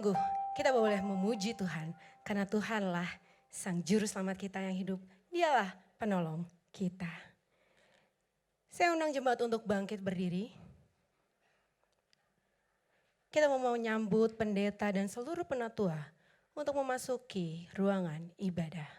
Sungguh kita boleh memuji Tuhan karena Tuhanlah Sang Juru Selamat kita yang hidup. Dialah penolong kita. Saya undang jemaat untuk bangkit berdiri. Kita mau menyambut pendeta dan seluruh penatua untuk memasuki ruangan ibadah.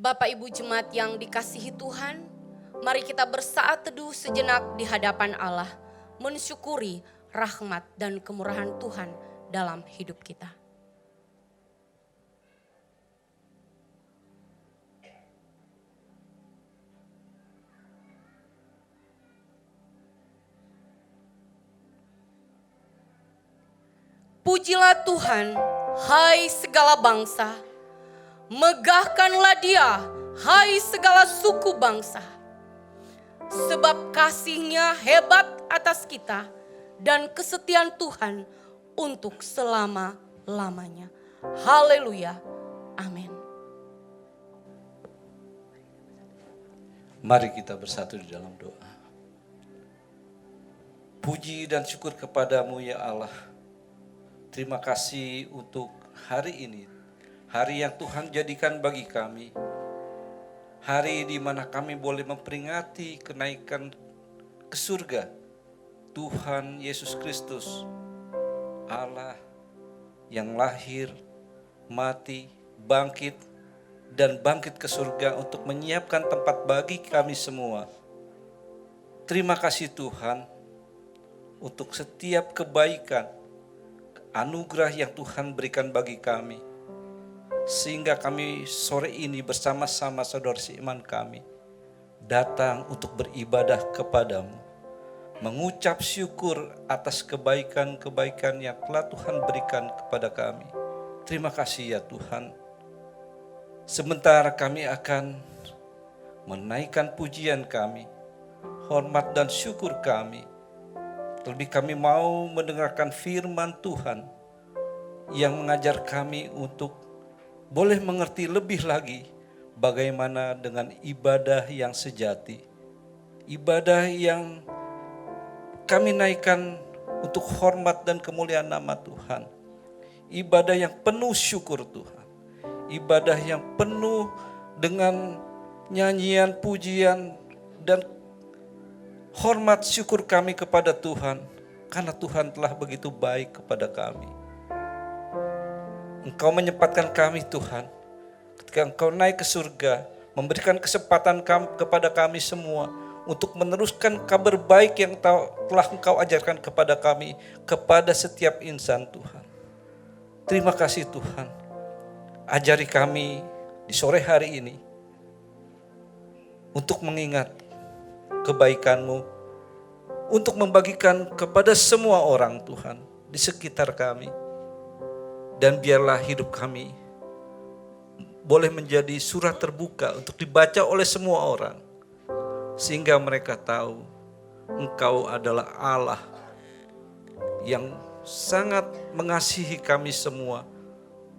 Bapak Ibu jemaat yang dikasihi Tuhan, mari kita bersaat teduh sejenak di hadapan Allah, mensyukuri rahmat dan kemurahan Tuhan dalam hidup kita. Pujilah Tuhan, hai segala bangsa. Megahkanlah Dia, hai segala suku bangsa. Sebab kasih-Nya hebat atas kita dan kesetiaan Tuhan untuk selama-lamanya. Haleluya. Amin. Mari kita bersatu di dalam doa. Puji dan syukur kepadamu ya Allah. Terima kasih untuk hari ini. Hari yang Tuhan jadikan bagi kami. Hari di mana kami boleh memperingati kenaikan ke surga. Tuhan Yesus Kristus, Allah yang lahir, mati, bangkit, dan bangkit ke surga untuk menyiapkan tempat bagi kami semua. Terima kasih Tuhan untuk setiap kebaikan, anugerah yang Tuhan berikan bagi kami. Sehingga kami sore ini bersama-sama saudara seiman kami datang untuk beribadah kepadamu. Mengucap syukur atas kebaikan-kebaikan yang telah Tuhan berikan kepada kami. Terima kasih ya Tuhan. Sebentar kami akan menaikkan pujian kami, hormat dan syukur kami. Terlebih kami mau mendengarkan firman Tuhan yang mengajar kami untuk boleh mengerti lebih lagi bagaimana dengan ibadah yang sejati. Ibadah yang kami naikkan untuk hormat dan kemuliaan nama Tuhan. Ibadah yang penuh syukur Tuhan. Ibadah yang penuh dengan nyanyian, pujian, dan hormat syukur kami kepada Tuhan. Karena Tuhan telah begitu baik kepada kami. Engkau menyempatkan kami Tuhan, ketika Engkau naik ke surga, memberikan kesempatan kepada kami semua untuk meneruskan kabar baik yang telah Engkau ajarkan kepada kami, kepada setiap insan Tuhan. Terima kasih Tuhan, ajari kami di sore hari ini untuk mengingat kebaikan-Mu, untuk membagikan kepada semua orang Tuhan di sekitar kami. Dan biarlah hidup kami boleh menjadi surat terbuka untuk dibaca oleh semua orang. Sehingga mereka tahu Engkau adalah Allah yang sangat mengasihi kami semua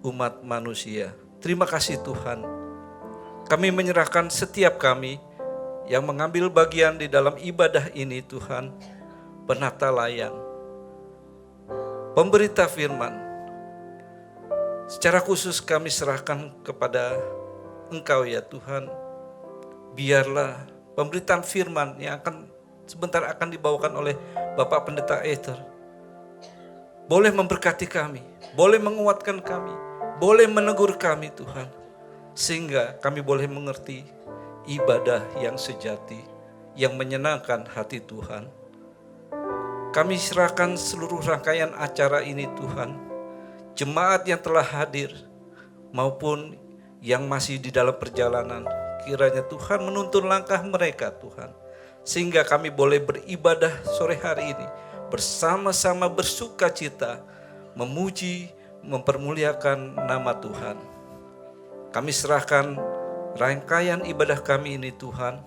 umat manusia. Terima kasih Tuhan. Kami menyerahkan setiap kami yang mengambil bagian di dalam ibadah ini Tuhan. Penata layang, pemberita firman. Secara khusus kami serahkan kepada Engkau ya Tuhan. Biarlah pemberitaan firman yang sebentar akan dibawakan oleh Bapak Pendeta Ether boleh memberkati kami, boleh menguatkan kami, boleh menegur kami Tuhan. Sehingga kami boleh mengerti ibadah yang sejati, yang menyenangkan hati Tuhan. Kami serahkan seluruh rangkaian acara ini Tuhan, jemaat yang telah hadir maupun yang masih di dalam perjalanan. Kiranya Tuhan menuntun langkah mereka Tuhan, sehingga kami boleh beribadah sore hari ini bersama-sama bersuka cita, memuji, mempermuliakan nama Tuhan. Kami serahkan rangkaian ibadah kami ini Tuhan,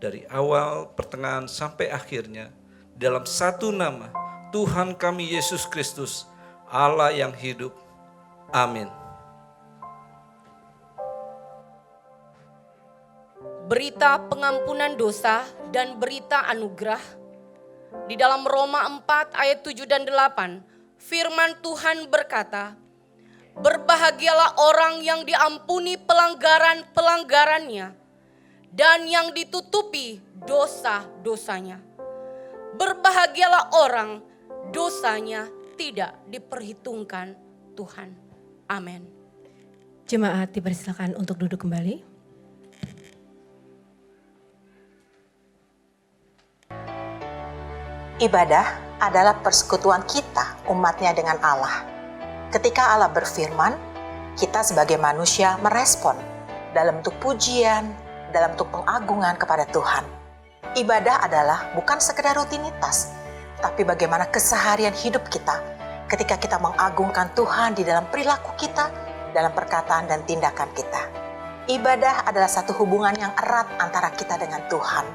dari awal, pertengahan, sampai akhirnya, dalam satu nama, Tuhan kami Yesus Kristus, Allah yang hidup. Amin. Berita pengampunan dosa dan berita anugerah. Di dalam Roma 4 ayat 7 dan 8, firman Tuhan berkata, berbahagialah orang yang diampuni pelanggaran-pelanggarannya dan yang ditutupi dosa-dosanya. Berbahagialah orang dosanya tidak diperhitungkan Tuhan. Amin. Jemaat dipersilakan untuk duduk kembali. Ibadah adalah persekutuan kita, umatnya dengan Allah. Ketika Allah berfirman, kita sebagai manusia merespon dalam bentuk pujian, dalam bentuk pengagungan kepada Tuhan. Ibadah adalah bukan sekedar rutinitas, tapi bagaimana keseharian hidup kita ketika kita mengagungkan Tuhan di dalam perilaku kita, dalam perkataan dan tindakan kita. Ibadah adalah satu hubungan yang erat antara kita dengan Tuhan.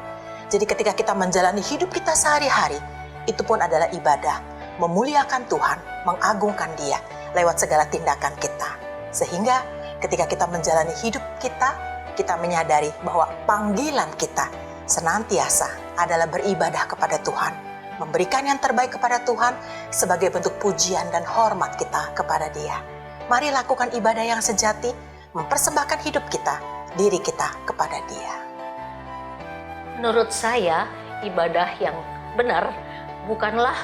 Jadi ketika kita menjalani hidup kita sehari-hari, itu pun adalah ibadah, memuliakan Tuhan, mengagungkan Dia lewat segala tindakan kita. Sehingga ketika kita menjalani hidup kita, kita menyadari bahwa panggilan kita senantiasa adalah beribadah kepada Tuhan, memberikan yang terbaik kepada Tuhan sebagai bentuk pujian dan hormat kita kepada Dia. Mari lakukan ibadah yang sejati, mempersembahkan hidup kita, diri kita kepada Dia. Menurut saya, ibadah yang benar bukanlah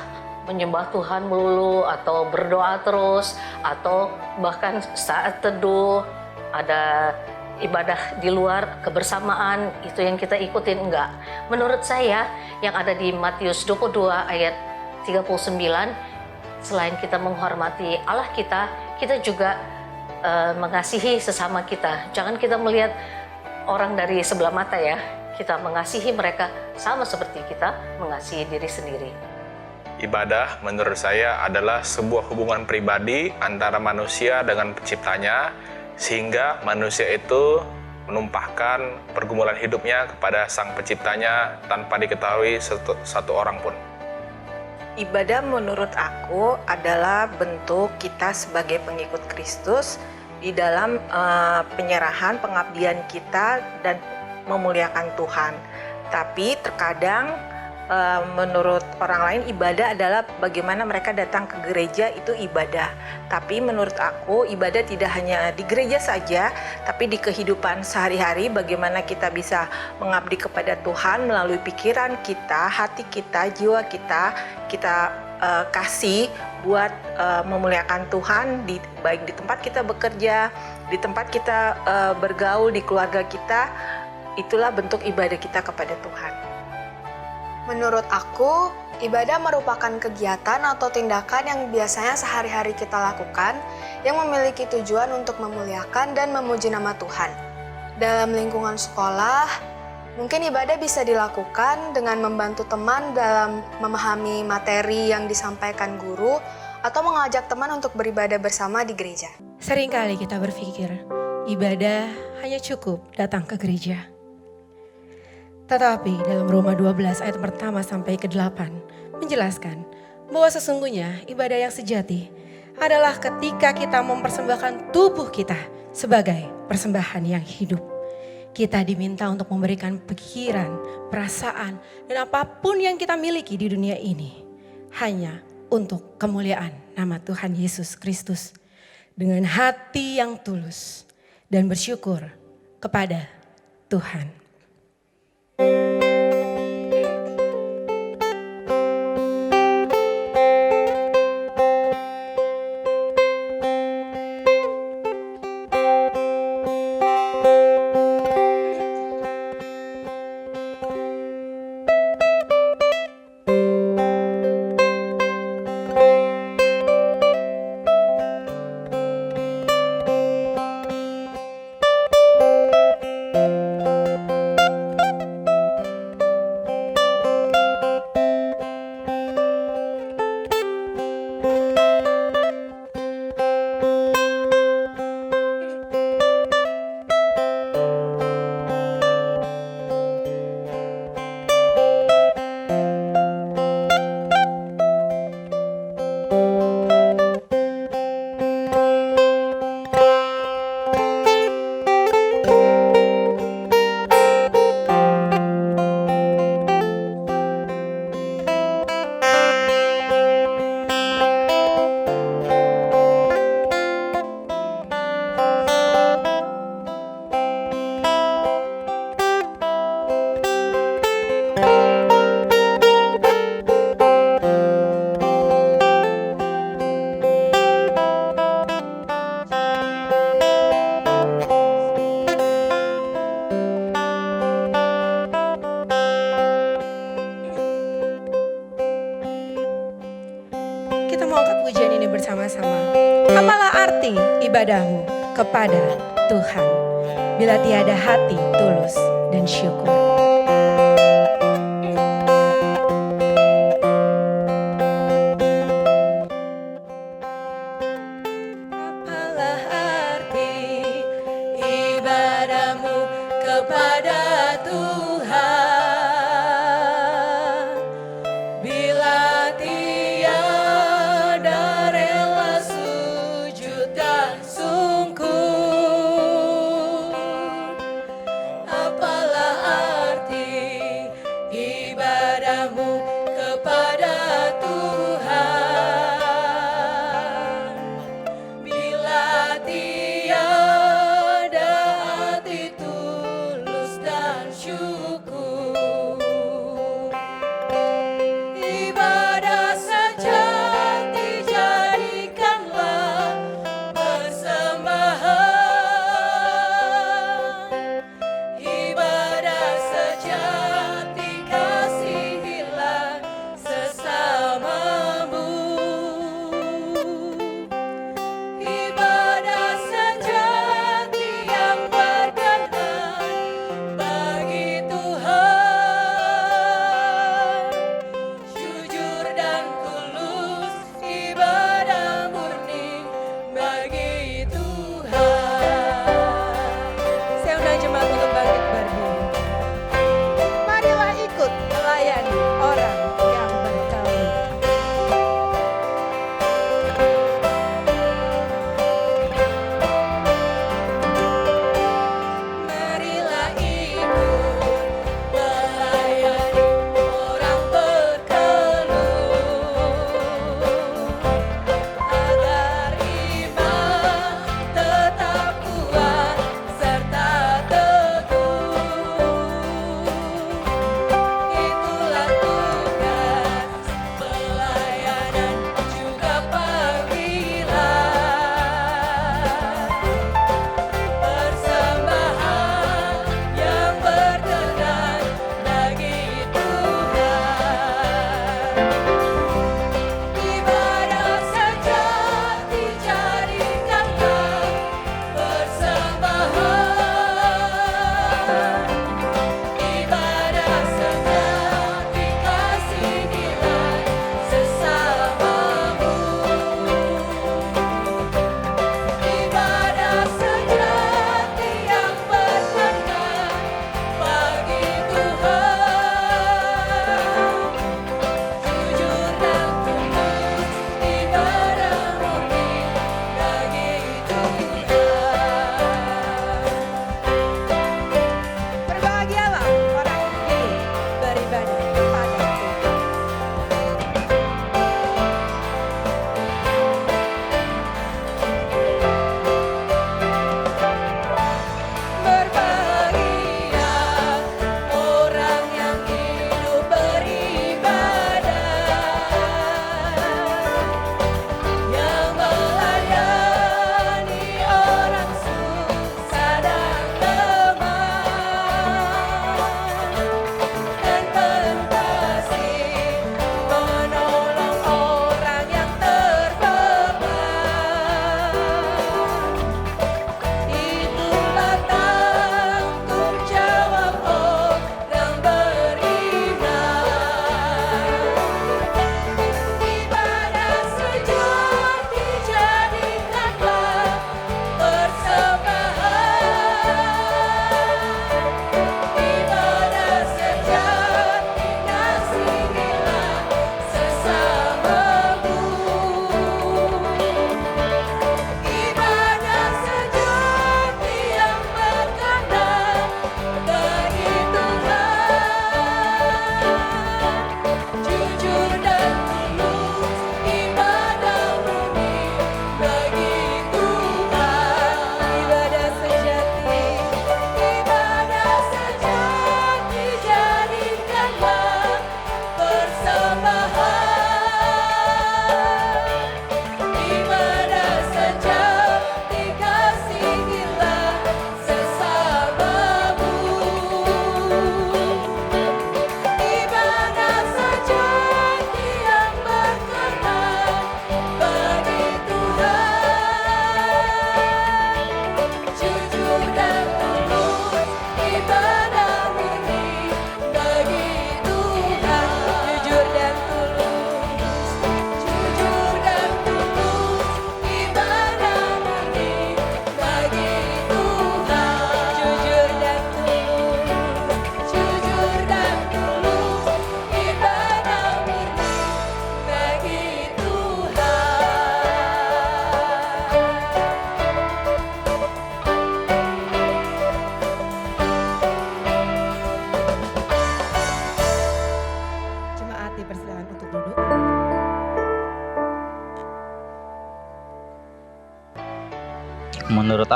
menyembah Tuhan melulu atau berdoa terus, atau bahkan saat teduh ada ibadah di luar kebersamaan itu yang kita ikutin, enggak. Menurut saya yang ada di Matius 22 ayat 39, selain kita menghormati Allah kita juga mengasihi sesama kita. Jangan kita melihat orang dari sebelah mata ya, kita mengasihi mereka sama seperti kita mengasihi diri sendiri. Ibadah menurut saya adalah sebuah hubungan pribadi antara manusia dengan penciptanya, sehingga manusia itu menumpahkan pergumulan hidupnya kepada sang penciptanya tanpa diketahui satu orang pun. Ibadah menurut aku adalah bentuk kita sebagai pengikut Kristus di dalam penyerahan pengabdian kita dan memuliakan Tuhan. Tapi terkadang menurut orang lain ibadah adalah bagaimana mereka datang ke gereja, itu ibadah. Tapi menurut aku ibadah tidak hanya di gereja saja, tapi di kehidupan sehari-hari, bagaimana kita bisa mengabdi kepada Tuhan melalui pikiran kita, hati kita, jiwa kita kasih buat memuliakan Tuhan, baik di tempat kita bekerja, di tempat kita bergaul, di keluarga kita. Itulah bentuk ibadah kita kepada Tuhan. Menurut aku, ibadah merupakan kegiatan atau tindakan yang biasanya sehari-hari kita lakukan yang memiliki tujuan untuk memuliakan dan memuji nama Tuhan. Dalam lingkungan sekolah, mungkin ibadah bisa dilakukan dengan membantu teman dalam memahami materi yang disampaikan guru atau mengajak teman untuk beribadah bersama di gereja. Seringkali kita berpikir, ibadah hanya cukup datang ke gereja. Tetapi dalam Roma 12 ayat pertama sampai ke-8 menjelaskan bahwa sesungguhnya ibadah yang sejati adalah ketika kita mempersembahkan tubuh kita sebagai persembahan yang hidup. Kita diminta untuk memberikan pikiran, perasaan, dan apapun yang kita miliki di dunia ini hanya untuk kemuliaan nama Tuhan Yesus Kristus dengan hati yang tulus dan bersyukur kepada Tuhan. arti ibadahmu kepada Tuhan bila tiada hati tulus dan syukur? Apalah arti ibadahmu kepada Tuhan bila tiada rela sujud dan sungkur? Apalah arti ibadahmu kepada Tuhan bila tiada hati tulus dan syukur?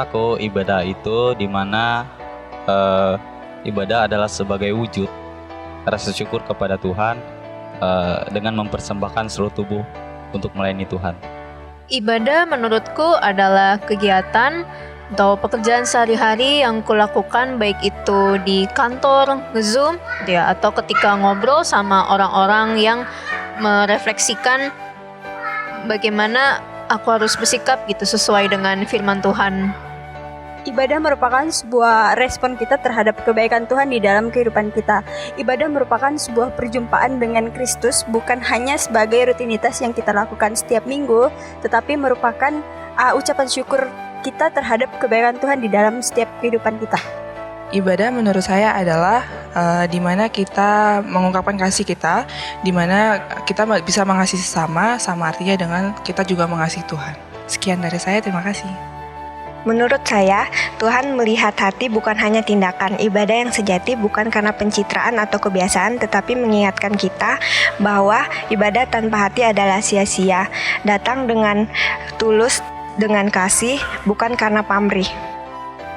aku ibadah itu dimana ibadah adalah sebagai wujud rasa syukur kepada Tuhan dengan mempersembahkan seluruh tubuh untuk melayani Tuhan. Ibadah menurutku adalah kegiatan atau pekerjaan sehari-hari yang kulakukan baik itu di kantor, nge-zoom, ya, atau ketika ngobrol sama orang-orang yang merefleksikan bagaimana aku harus bersikap gitu sesuai dengan firman Tuhan. Ibadah merupakan sebuah respon kita terhadap kebaikan Tuhan di dalam kehidupan kita. Ibadah merupakan sebuah perjumpaan dengan Kristus, bukan hanya sebagai rutinitas yang kita lakukan setiap minggu, tetapi merupakan ucapan syukur kita terhadap kebaikan Tuhan di dalam setiap kehidupan kita. Ibadah menurut saya adalah di mana kita mengungkapkan kasih kita, di mana kita bisa mengasihi sama artinya dengan kita juga mengasihi Tuhan. Sekian dari saya, terima kasih. Menurut saya, Tuhan melihat hati bukan hanya tindakan. Ibadah yang sejati bukan karena pencitraan atau kebiasaan, tetapi mengingatkan kita bahwa ibadah tanpa hati adalah sia-sia. Datang dengan tulus, dengan kasih, bukan karena pamrih.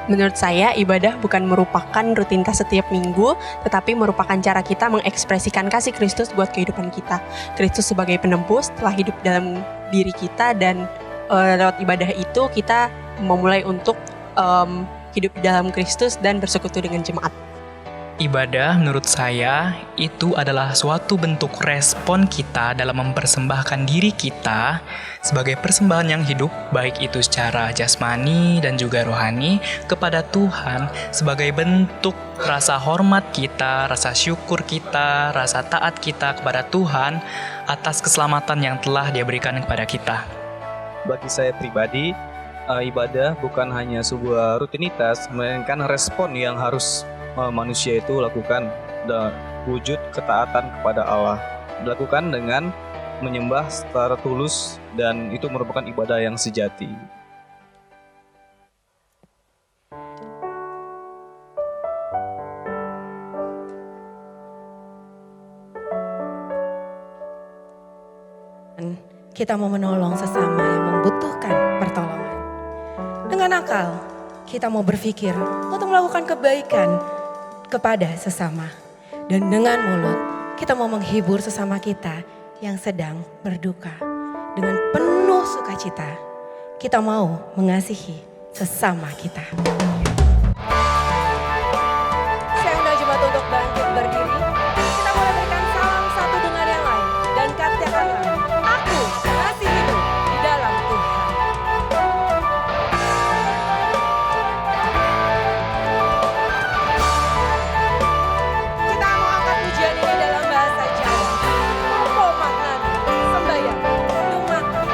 Menurut saya, ibadah bukan merupakan rutinitas setiap minggu, tetapi merupakan cara kita mengekspresikan kasih Kristus buat kehidupan kita. Kristus sebagai penebus telah hidup dalam diri kita, dan lewat ibadah itu kita memulai untuk hidup di dalam Kristus dan bersekutu dengan jemaat. Ibadah menurut saya itu adalah suatu bentuk respon kita dalam mempersembahkan diri kita sebagai persembahan yang hidup, baik itu secara jasmani dan juga rohani kepada Tuhan, sebagai bentuk rasa hormat kita, rasa syukur kita, rasa taat kita kepada Tuhan atas keselamatan yang telah Dia berikan kepada kita. Bagi saya pribadi, ibadah bukan hanya sebuah rutinitas, melainkan respon yang harus manusia itu lakukan, dan wujud ketaatan kepada Allah dilakukan dengan menyembah secara tulus, dan itu merupakan ibadah yang sejati. Kita mau menolong sesama yang membutuhkan pertolongan. Dengan akal, kita mau berpikir untuk melakukan kebaikan kepada sesama. Dan dengan mulut, kita mau menghibur sesama kita yang sedang berduka. Dengan penuh sukacita, kita mau mengasihi sesama kita. Saya undang jemaat untuk bangkit berdiri. Kita mulai berikan salam satu dengan yang lain. Dan katakanlah, aku masih hidup di dalam Tuhan. Kita mau angkat pujian ini dalam bahasa Jawa. Apa maknanya? Sembahyang, dumateng.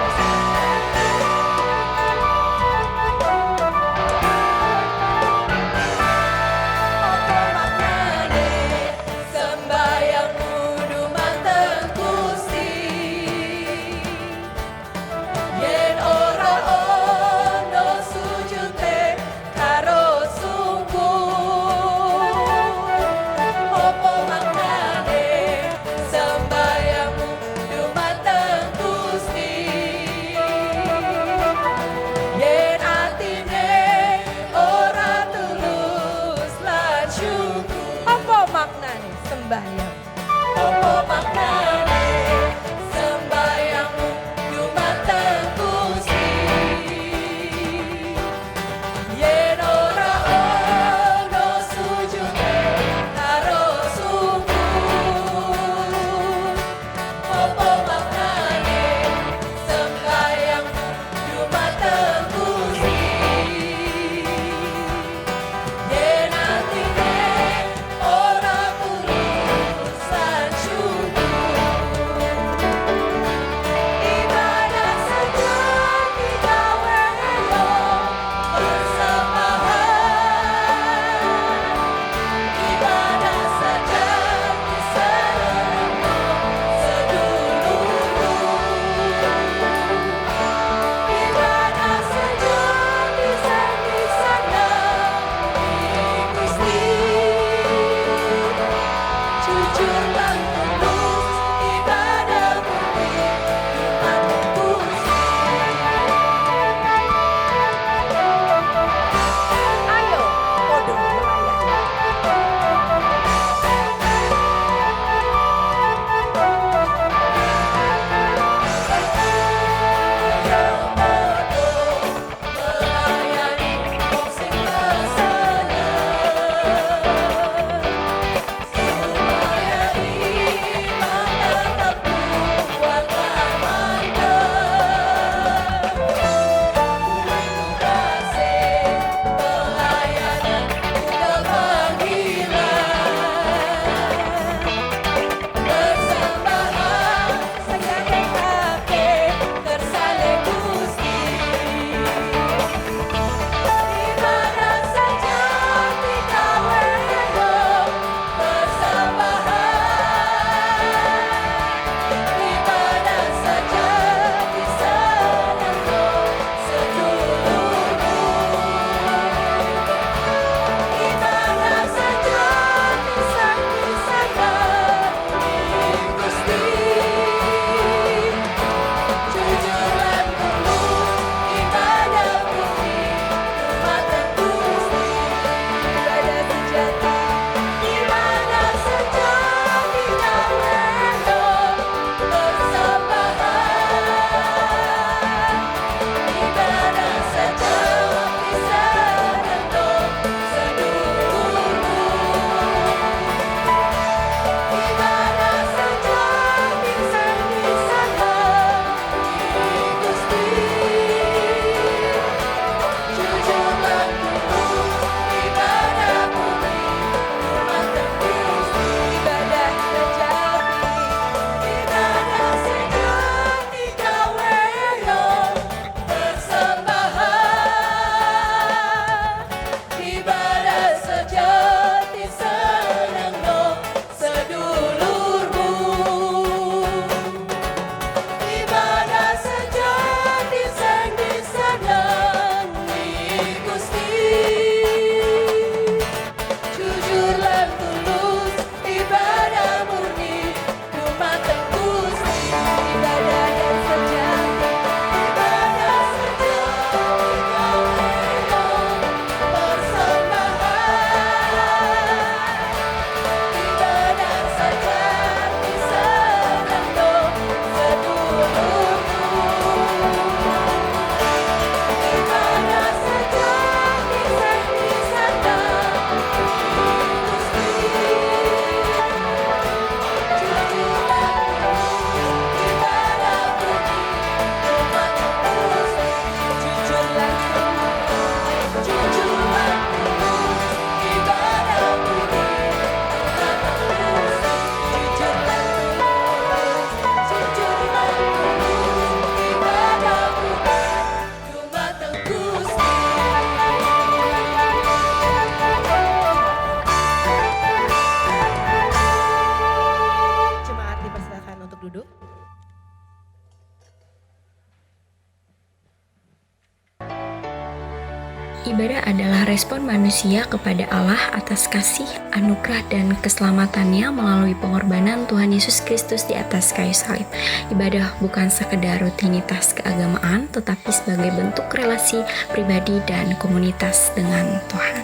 ibadah adalah respon manusia kepada Allah atas kasih, anugerah, dan keselamatannya melalui pengorbanan Tuhan Yesus Kristus di atas kayu salib. Ibadah bukan sekedar rutinitas keagamaan, tetapi sebagai bentuk relasi pribadi dan komunitas dengan Tuhan.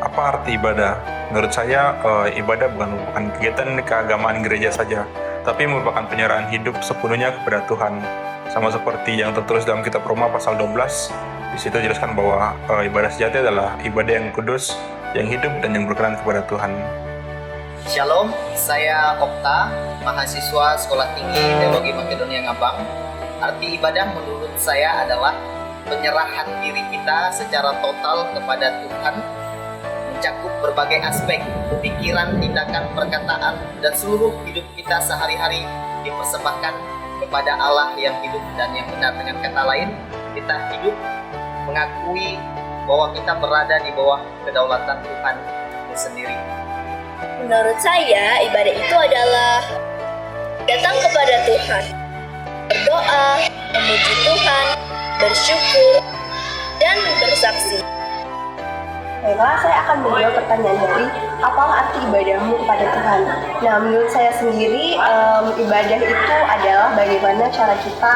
Apa arti ibadah? Menurut saya, ibadah bukan merupakan kegiatan keagamaan gereja saja, tapi merupakan penyerahan hidup sepenuhnya kepada Tuhan. Sama seperti yang tertulis dalam kitab Roma pasal 12, di situ jelaskan bahwa ibadah sejati adalah ibadah yang kudus, yang hidup, dan yang berkenan kepada Tuhan. Shalom, saya Okta, mahasiswa Sekolah Tinggi Teologi Makedonia Ngabang. Arti ibadah menurut saya adalah penyerahan diri kita secara total kepada Tuhan, mencakup berbagai aspek, pikiran, tindakan, perkataan, dan seluruh hidup kita sehari-hari dipersembahkan kepada Allah yang hidup dan yang benar. Dengan kata lain, kita hidup mengakui bahwa kita berada di bawah kedaulatan Tuhan itu sendiri. Menurut saya, ibadah itu adalah datang kepada Tuhan, berdoa, memuji Tuhan, bersyukur, dan bersaksi. Baiklah, saya akan menjawab pertanyaan dari apalah arti ibadahmu kepada Tuhan. Nah, menurut saya sendiri, ibadah itu adalah bagaimana cara kita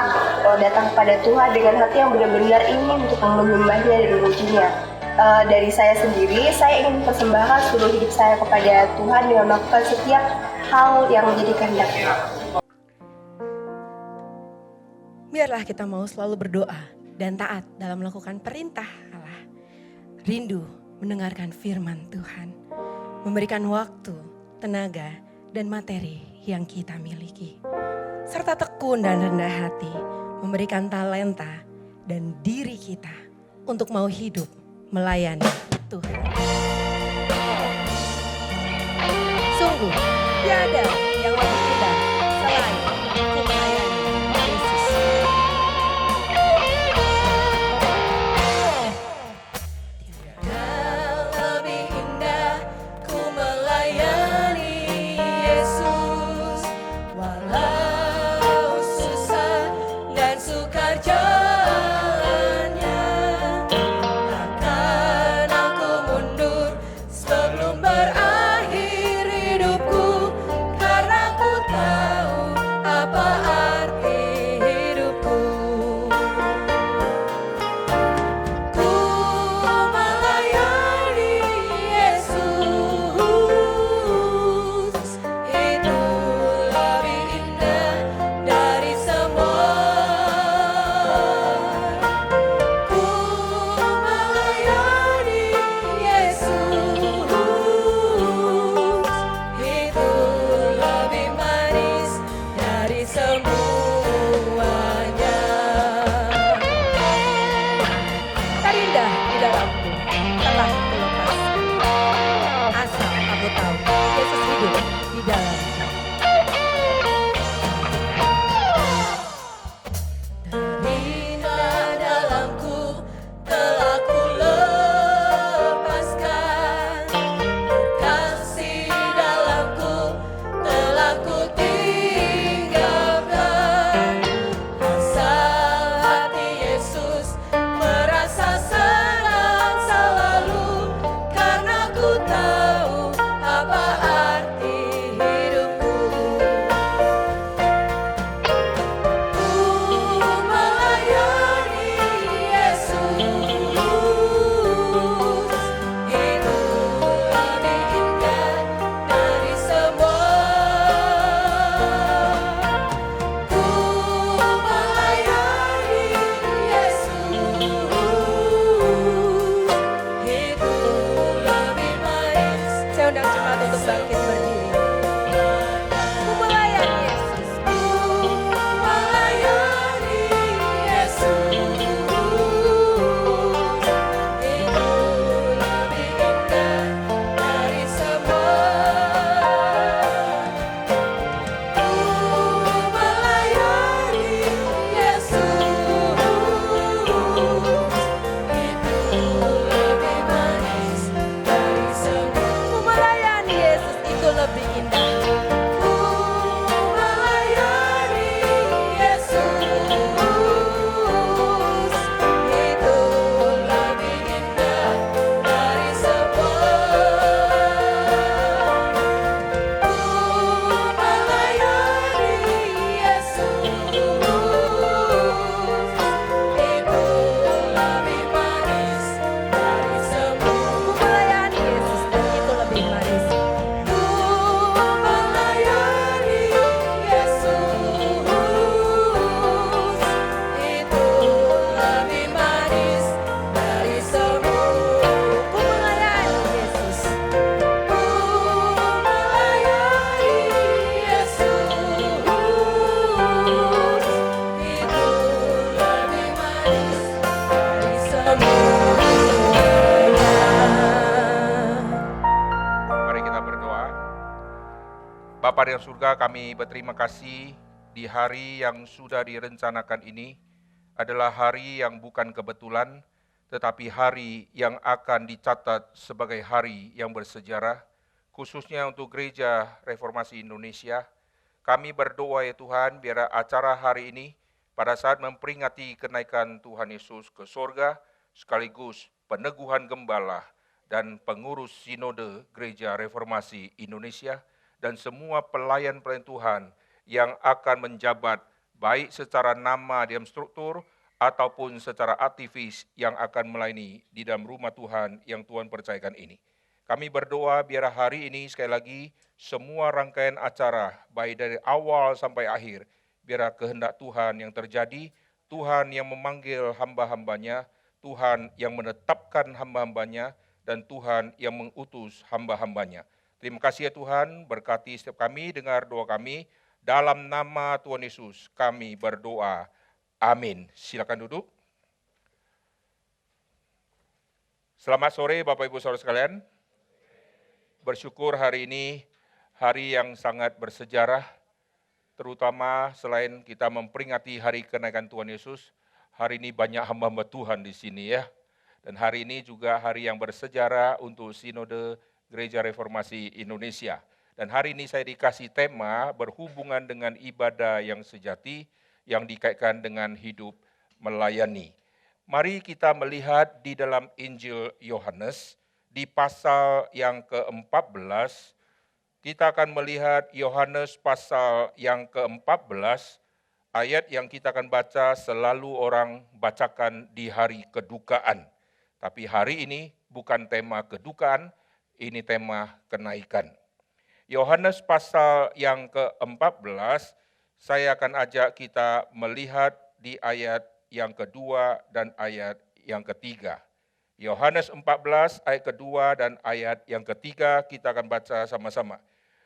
datang kepada Tuhan dengan hati yang benar-benar ingin untuk menyembahnya dan memujinya. Dari saya sendiri, saya ingin mempersembahkan seluruh hidup saya kepada Tuhan dengan melakukan setiap hal yang menjadi kehendak-Nya. Biarlah kita mau selalu berdoa dan taat dalam melakukan perintah Allah. Rindu mendengarkan firman Tuhan, memberikan waktu, tenaga, dan materi yang kita miliki. Serta tekun dan rendah hati, memberikan talenta dan diri kita untuk mau hidup melayani Tuhan. Sungguh, tiada yang lebih indah selain ku melayani Yesus. Lebih indah ku melayani Yesus, walau susah dan sukar jalannya. Takkan aku mundur sebelum berakhir hidupku, karena ku tahu apa arti hidupku. Ku melayani Yesus, itu lebih indah dari semua. Ku melayani Yesus, itu lebih manis dari semuanya. Terindah di dalamku telah kulepaskan, asal aku tahu Yesus hidup di dalamku. Terindah dalamku telah kulepaskan, kasih dalamku telah kutinggalkan, asal hati Yesus merasa senang selalu, karena ku tahu apa arti hidupku. Ku melayani Yesus, itu lebih indah dari semua. Ku melayani Yesus, itu lebih manis. Saya undang jemaat untuk bangkit berdiri. Ku melayani Yesus, ku melayani Yesus, itu lebih indah dari semua. Ku melayani Yesus, itu lebih manis dari semua. Ku melayani Yesus, itu Bapa di surga, kami berterima kasih di hari yang sudah direncanakan ini adalah hari yang bukan kebetulan, tetapi hari yang akan dicatat sebagai hari yang bersejarah, khususnya untuk Gereja Reformasi Indonesia. Kami berdoa ya Tuhan, biar acara hari ini pada saat memperingati kenaikan Tuhan Yesus ke sorga, sekaligus peneguhan gembala dan pengurus Sinode Gereja Reformasi Indonesia, dan semua pelayan-pelayan Tuhan yang akan menjabat baik secara nama dalam struktur ataupun secara aktivis yang akan melayani di dalam rumah Tuhan yang Tuhan percayakan ini. Kami berdoa biar hari ini sekali lagi semua rangkaian acara baik dari awal sampai akhir, biar kehendak Tuhan yang terjadi, Tuhan yang memanggil hamba-hambanya, Tuhan yang menetapkan hamba-hambanya, dan Tuhan yang mengutus hamba-hambanya. Terima kasih ya Tuhan, berkati setiap kami, dengar doa kami. Dalam nama Tuhan Yesus kami berdoa. Amin. Silakan duduk. Selamat sore Bapak Ibu Saudara sekalian. Bersyukur hari ini hari yang sangat bersejarah, terutama selain kita memperingati hari kenaikan Tuhan Yesus, hari ini banyak hamba-hamba Tuhan di sini ya. Dan hari ini juga hari yang bersejarah untuk Sinode Gereja Reformasi Indonesia. Dan hari ini saya dikasih tema berhubungan dengan ibadah yang sejati yang dikaitkan dengan hidup melayani. Mari kita melihat di dalam Injil Yohanes di pasal yang ke-14. Kita akan melihat Yohanes pasal yang ke-14, ayat yang kita akan baca selalu orang bacakan di hari kedukaan. Tapi hari ini bukan tema kedukaan, ini tema kenaikan. Yohanes pasal yang ke-14, saya akan ajak kita melihat di ayat yang kedua dan ayat yang ketiga. Yohanes 14 ayat kedua dan ayat yang ketiga kita akan baca sama-sama.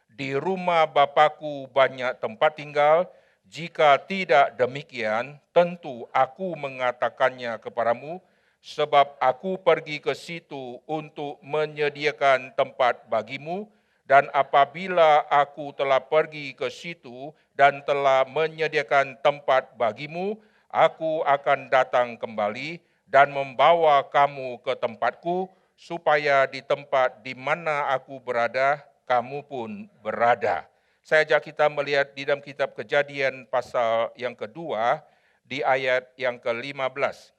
Di rumah Bapakku banyak tempat tinggal, jika tidak demikian tentu aku mengatakannya kepadamu, sebab aku pergi ke situ untuk menyediakan tempat bagimu, dan apabila aku telah pergi ke situ dan telah menyediakan tempat bagimu, aku akan datang kembali dan membawa kamu ke tempatku, supaya di tempat di mana aku berada, kamu pun berada. Saya ajak kita melihat di dalam kitab Kejadian pasal yang kedua, di ayat yang ke-15.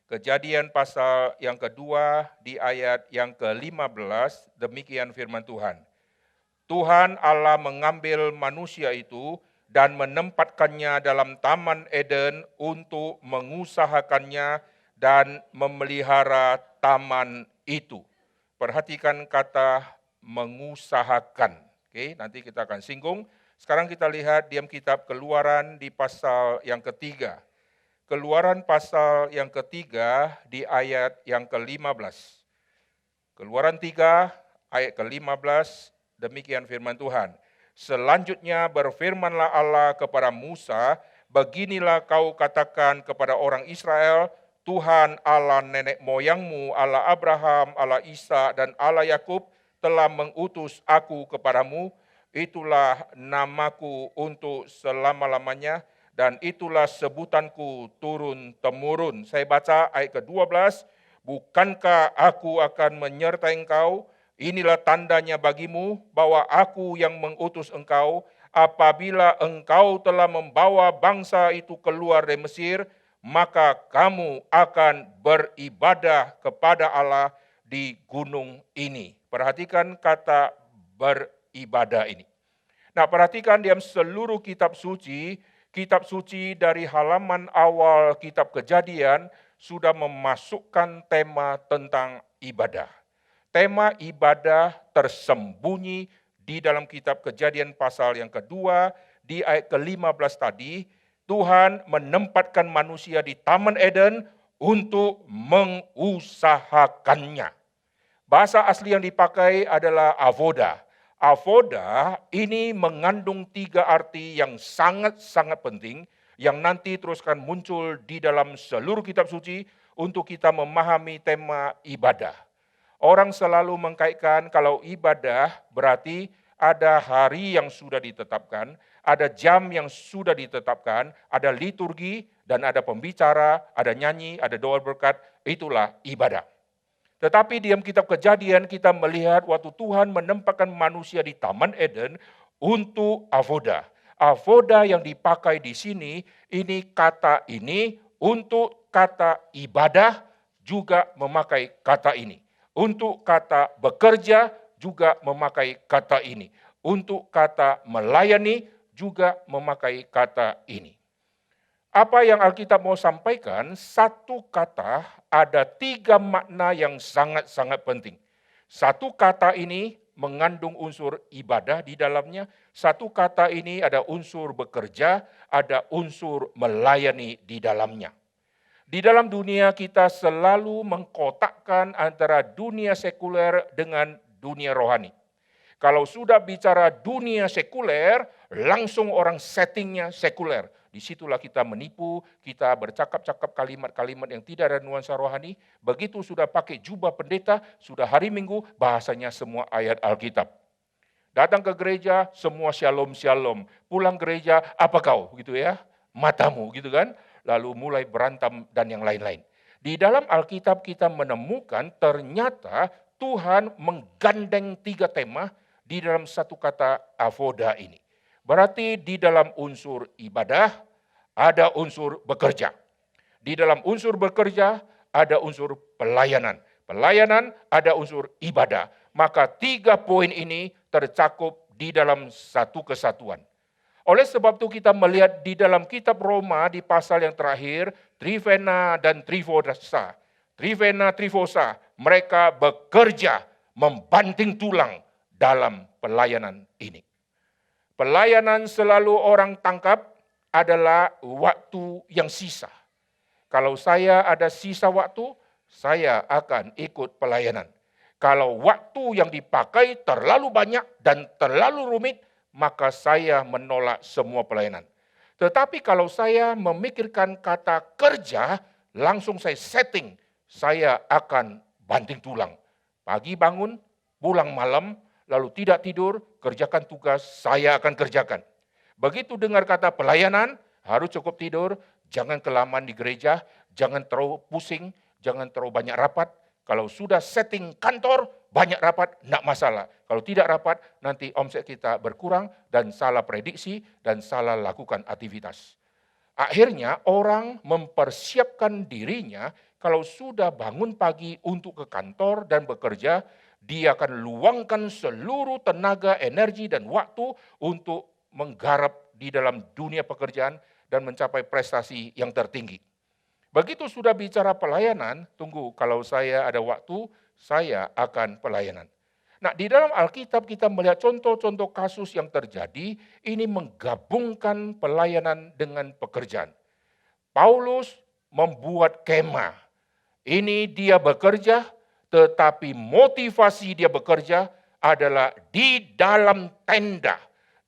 Kejadian pasal yang kedua di ayat yang ke-15, demikian firman Tuhan. Tuhan Allah mengambil manusia itu dan menempatkannya dalam Taman Eden untuk mengusahakannya dan memelihara taman itu. Perhatikan kata mengusahakan. Oke, nanti kita akan singgung. Sekarang kita lihat diam kitab Keluaran di pasal yang ketiga. Keluaran pasal yang ketiga di ayat yang ke-15. Keluaran 3 ayat ke-15, demikian firman Tuhan. Selanjutnya berfirmanlah Allah kepada Musa, beginilah kau katakan kepada orang Israel, Tuhan Allah nenek moyangmu, Allah Abraham, Allah Ishak dan Allah Yakub telah mengutus aku kepadamu, itulah namaku untuk selama-lamanya, dan itulah sebutanku turun-temurun. Saya baca ayat ke-12, bukankah aku akan menyertai engkau? Inilah tandanya bagimu bahwa aku yang mengutus engkau, apabila engkau telah membawa bangsa itu keluar dari Mesir, maka kamu akan beribadah kepada Allah di gunung ini. Perhatikan kata beribadah ini. Nah, perhatikan dalam seluruh kitab suci dari halaman awal kitab Kejadian sudah memasukkan tema tentang ibadah. Tema ibadah tersembunyi di dalam kitab Kejadian pasal yang kedua, di ayat ke-15 tadi, Tuhan menempatkan manusia di Taman Eden untuk mengusahakannya. Bahasa asli yang dipakai adalah avoda. Avoda ini mengandung 3 arti yang sangat-sangat penting yang nanti terus akan muncul di dalam seluruh kitab suci untuk kita memahami tema ibadah. Orang selalu mengkaitkan kalau ibadah berarti ada hari yang sudah ditetapkan, ada jam yang sudah ditetapkan, ada liturgi, dan ada pembicara, ada nyanyi, ada doa berkat, itulah ibadah. Tetapi di dalam kitab Kejadian kita melihat waktu Tuhan menempatkan manusia di Taman Eden untuk avoda. Avoda yang dipakai di sini, ini kata ini untuk kata ibadah juga memakai kata ini. Untuk kata bekerja juga memakai kata ini. Untuk kata melayani juga memakai kata ini. Apa yang Alkitab mau sampaikan, satu kata ada 3 makna yang sangat-sangat penting. Satu kata ini mengandung unsur ibadah di dalamnya. Satu kata ini ada unsur bekerja, ada unsur melayani di dalamnya. Di dalam dunia kita selalu mengkotakkan antara dunia sekuler dengan dunia rohani. Kalau sudah bicara dunia sekuler, langsung orang settingnya sekuler. Disitulah kita menipu, kita bercakap-cakap kalimat-kalimat yang tidak ada nuansa rohani. Begitu sudah pakai jubah pendeta, sudah hari Minggu, bahasanya semua ayat Alkitab. Datang ke gereja, semua shalom-shalom. Pulang gereja, apa kau? Gitu ya, matamu gitu kan. Lalu mulai berantem dan yang lain-lain. Di dalam Alkitab kita menemukan ternyata Tuhan menggandeng 3 tema di dalam satu kata avoda ini. Berarti di dalam unsur ibadah ada unsur bekerja. Di dalam unsur bekerja ada unsur pelayanan. Pelayanan ada unsur ibadah. Maka 3 poin ini tercakup di dalam satu kesatuan. Oleh sebab itu kita melihat di dalam kitab Roma di pasal yang terakhir, Trivena dan Trifosa. Trivena, Trifosa, mereka bekerja membanting tulang dalam pelayanan ini. Pelayanan selalu orang tangkap adalah waktu yang sisa. Kalau saya ada sisa waktu, saya akan ikut pelayanan. Kalau waktu yang dipakai terlalu banyak dan terlalu rumit, maka saya menolak semua pelayanan. Tetapi kalau saya memikirkan kata kerja, langsung saya setting, saya akan banting tulang. Pagi bangun, pulang malam, lalu tidak tidur, kerjakan tugas, saya akan kerjakan. Begitu dengar kata pelayanan, harus cukup tidur, jangan kelamaan di gereja, jangan terlalu pusing, jangan terlalu banyak rapat. Kalau sudah setting kantor, banyak rapat, tidak masalah. Kalau tidak rapat, nanti omset kita berkurang dan salah prediksi dan salah lakukan aktivitas. Akhirnya orang mempersiapkan dirinya kalau sudah bangun pagi untuk ke kantor dan bekerja, dia akan luangkan seluruh tenaga, energi, dan waktu untuk menggarap di dalam dunia pekerjaan dan mencapai prestasi yang tertinggi. Begitu sudah bicara pelayanan, tunggu, kalau saya ada waktu, saya akan pelayanan. Nah, di dalam Alkitab kita melihat contoh-contoh kasus yang terjadi, ini menggabungkan pelayanan dengan pekerjaan. Paulus membuat kemah. Ini dia bekerja, tetapi motivasi dia bekerja adalah di dalam tenda.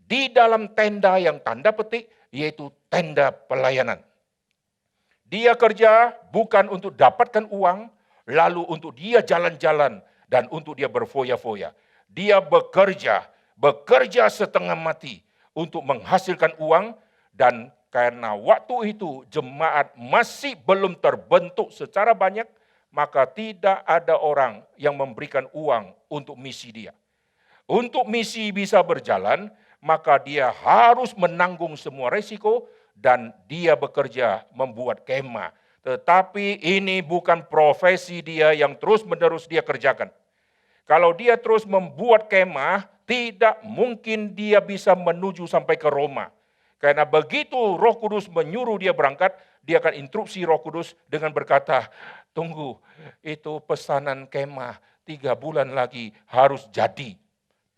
Di dalam tenda yang tanda petik, yaitu tenda pelayanan. Dia kerja bukan untuk dapatkan uang, lalu untuk dia jalan-jalan dan untuk dia berfoya-foya. Dia bekerja setengah mati untuk menghasilkan uang, dan karena waktu itu jemaat masih belum terbentuk secara banyak, maka tidak ada orang yang memberikan uang untuk misi dia. Untuk misi bisa berjalan, maka dia harus menanggung semua resiko, dan dia bekerja membuat kemah. Tetapi ini bukan profesi dia yang terus-menerus dia kerjakan. Kalau dia terus membuat kemah, tidak mungkin dia bisa menuju sampai ke Roma. Karena begitu Roh Kudus menyuruh dia berangkat, dia akan instruksi Roh Kudus dengan berkata, tunggu, itu pesanan kemah 3 bulan lagi harus jadi.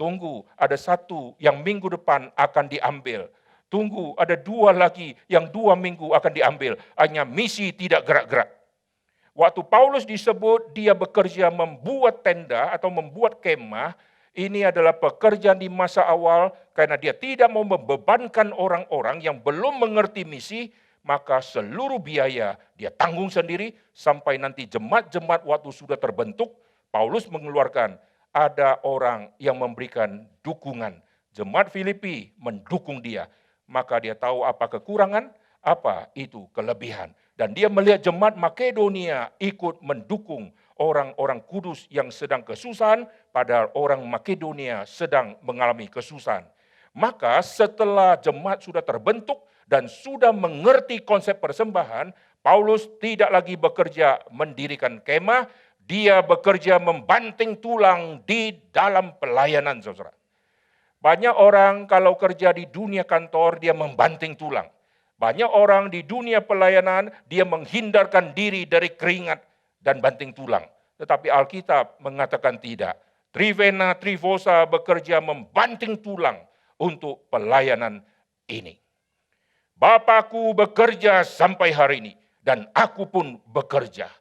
Tunggu, ada 1 yang minggu depan akan diambil. Tunggu, ada 2 lagi yang 2 minggu akan diambil. Hanya misi tidak gerak-gerak. Waktu Paulus disebut dia bekerja membuat tenda atau membuat kemah, ini adalah pekerjaan di masa awal karena dia tidak mau membebankan orang-orang yang belum mengerti misi, maka seluruh biaya dia tanggung sendiri sampai nanti jemaat-jemaat waktu sudah terbentuk, Paulus mengeluarkan, ada orang yang memberikan dukungan. Jemaat Filipi mendukung dia. Maka dia tahu apa kekurangan, apa itu kelebihan. Dan dia melihat jemaat Makedonia ikut mendukung orang-orang kudus yang sedang kesusahan, padahal orang Makedonia sedang mengalami kesusahan. Maka setelah jemaat sudah terbentuk dan sudah mengerti konsep persembahan, Paulus tidak lagi bekerja mendirikan kemah, dia bekerja membanting tulang di dalam pelayanan, saudara. Banyak orang kalau kerja di dunia kantor, dia membanting tulang. Banyak orang di dunia pelayanan, dia menghindarkan diri dari keringat dan banting tulang. Tetapi Alkitab mengatakan tidak. Trivena Trifosa bekerja membanting tulang untuk pelayanan ini. Bapakku bekerja sampai hari ini, dan aku pun bekerja.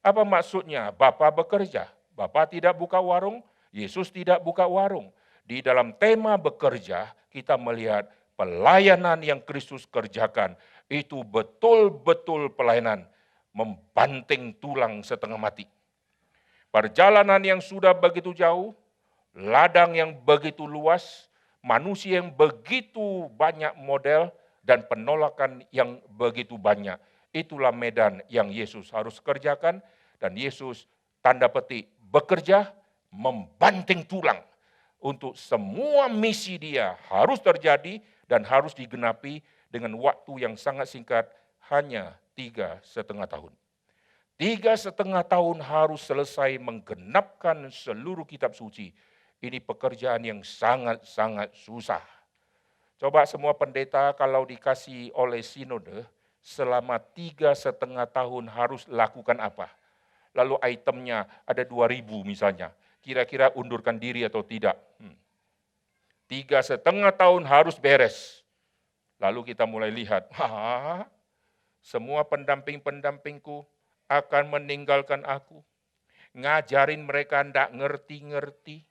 Apa maksudnya Bapa bekerja? Bapa tidak buka warung, Yesus tidak buka warung. Di dalam tema bekerja, kita melihat pelayanan yang Kristus kerjakan, itu betul-betul pelayanan membanting tulang setengah mati. Perjalanan yang sudah begitu jauh, ladang yang begitu luas, manusia yang begitu banyak model, dan penolakan yang begitu banyak. Itulah medan yang Yesus harus kerjakan, dan Yesus tanda petik bekerja membanting tulang untuk semua misi dia harus terjadi dan harus digenapi dengan waktu yang sangat singkat, hanya 3,5 tahun. 3,5 tahun harus selesai menggenapkan seluruh kitab suci. Ini pekerjaan yang sangat-sangat susah. Coba semua pendeta kalau dikasih oleh sinode, selama 3,5 tahun harus lakukan apa? Lalu itemnya ada 2.000 misalnya. Kira-kira undurkan diri atau tidak? 3,5 tahun harus beres. Lalu kita mulai lihat, semua pendamping-pendampingku akan meninggalkan aku. Ngajarin mereka tidak ngerti-ngerti.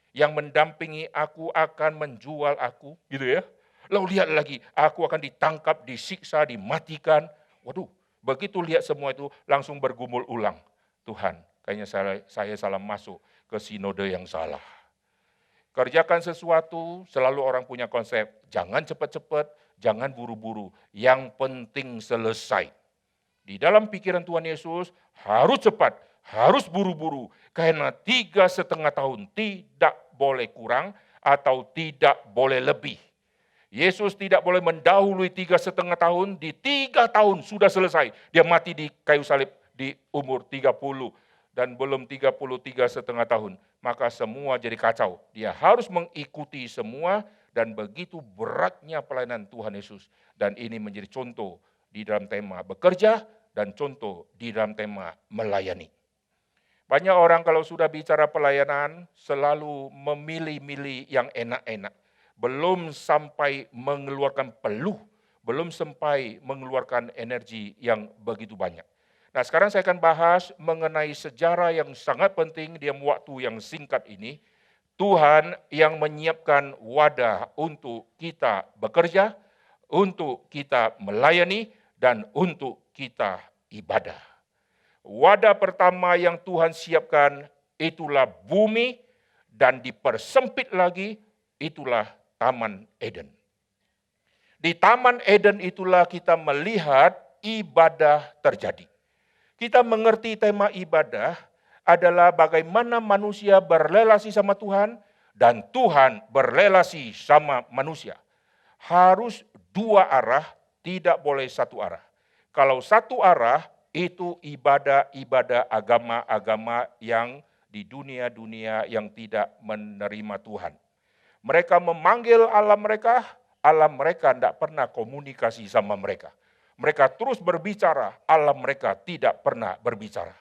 Yang mendampingi aku akan menjual aku. Gitu ya. Lalu lihat lagi, aku akan ditangkap, disiksa, dimatikan. Waduh, begitu lihat semua itu langsung bergumul ulang. Tuhan, kayaknya saya salah masuk ke sinode yang salah. Kerjakan sesuatu, selalu orang punya konsep, jangan cepat-cepat, jangan buru-buru, yang penting selesai. Di dalam pikiran Tuhan Yesus, harus cepat, harus buru-buru, karena 3,5 tahun tidak boleh kurang atau tidak boleh lebih. Yesus tidak boleh mendahului 3,5 tahun, di 3 tahun sudah selesai. Dia mati di kayu salib di umur 30 dan belum 33,5 tahun. Maka semua jadi kacau. Dia harus mengikuti semua dan begitu beratnya pelayanan Tuhan Yesus. Dan ini menjadi contoh di dalam tema bekerja dan contoh di dalam tema melayani. Banyak orang kalau sudah bicara pelayanan selalu memilih-milih yang enak-enak. Belum sampai mengeluarkan peluh, belum sampai mengeluarkan energi yang begitu banyak. Nah, sekarang saya akan bahas mengenai sejarah yang sangat penting di waktu yang singkat ini. Tuhan yang menyiapkan wadah untuk kita bekerja, untuk kita melayani, dan untuk kita ibadah. Wadah pertama yang Tuhan siapkan itulah bumi, dan dipersempit lagi itulah Taman Eden. Di Taman Eden itulah kita melihat ibadah terjadi. Kita mengerti tema ibadah adalah bagaimana manusia berrelasi sama Tuhan dan Tuhan berrelasi sama manusia. Harus dua arah, tidak boleh satu arah. Kalau satu arah, itu ibadah-ibadah agama-agama yang di dunia-dunia yang tidak menerima Tuhan. Mereka memanggil Allah mereka tidak pernah komunikasi sama mereka. Mereka terus berbicara, Allah mereka tidak pernah berbicara.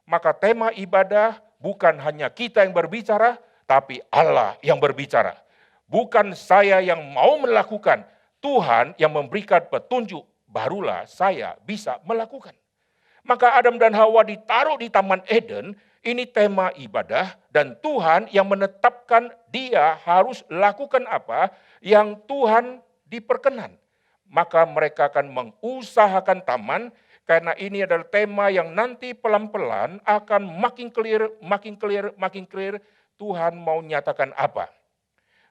Maka tema ibadah bukan hanya kita yang berbicara, tapi Allah yang berbicara. Bukan saya yang mau melakukan, Tuhan yang memberikan petunjuk, barulah saya bisa melakukan. Maka Adam dan Hawa ditaruh di Taman Eden, ini tema ibadah, dan Tuhan yang menetapkan dia harus lakukan apa yang Tuhan diperkenan. Maka mereka akan mengusahakan taman, karena ini adalah tema yang nanti pelan-pelan akan makin clear, Tuhan mau nyatakan apa?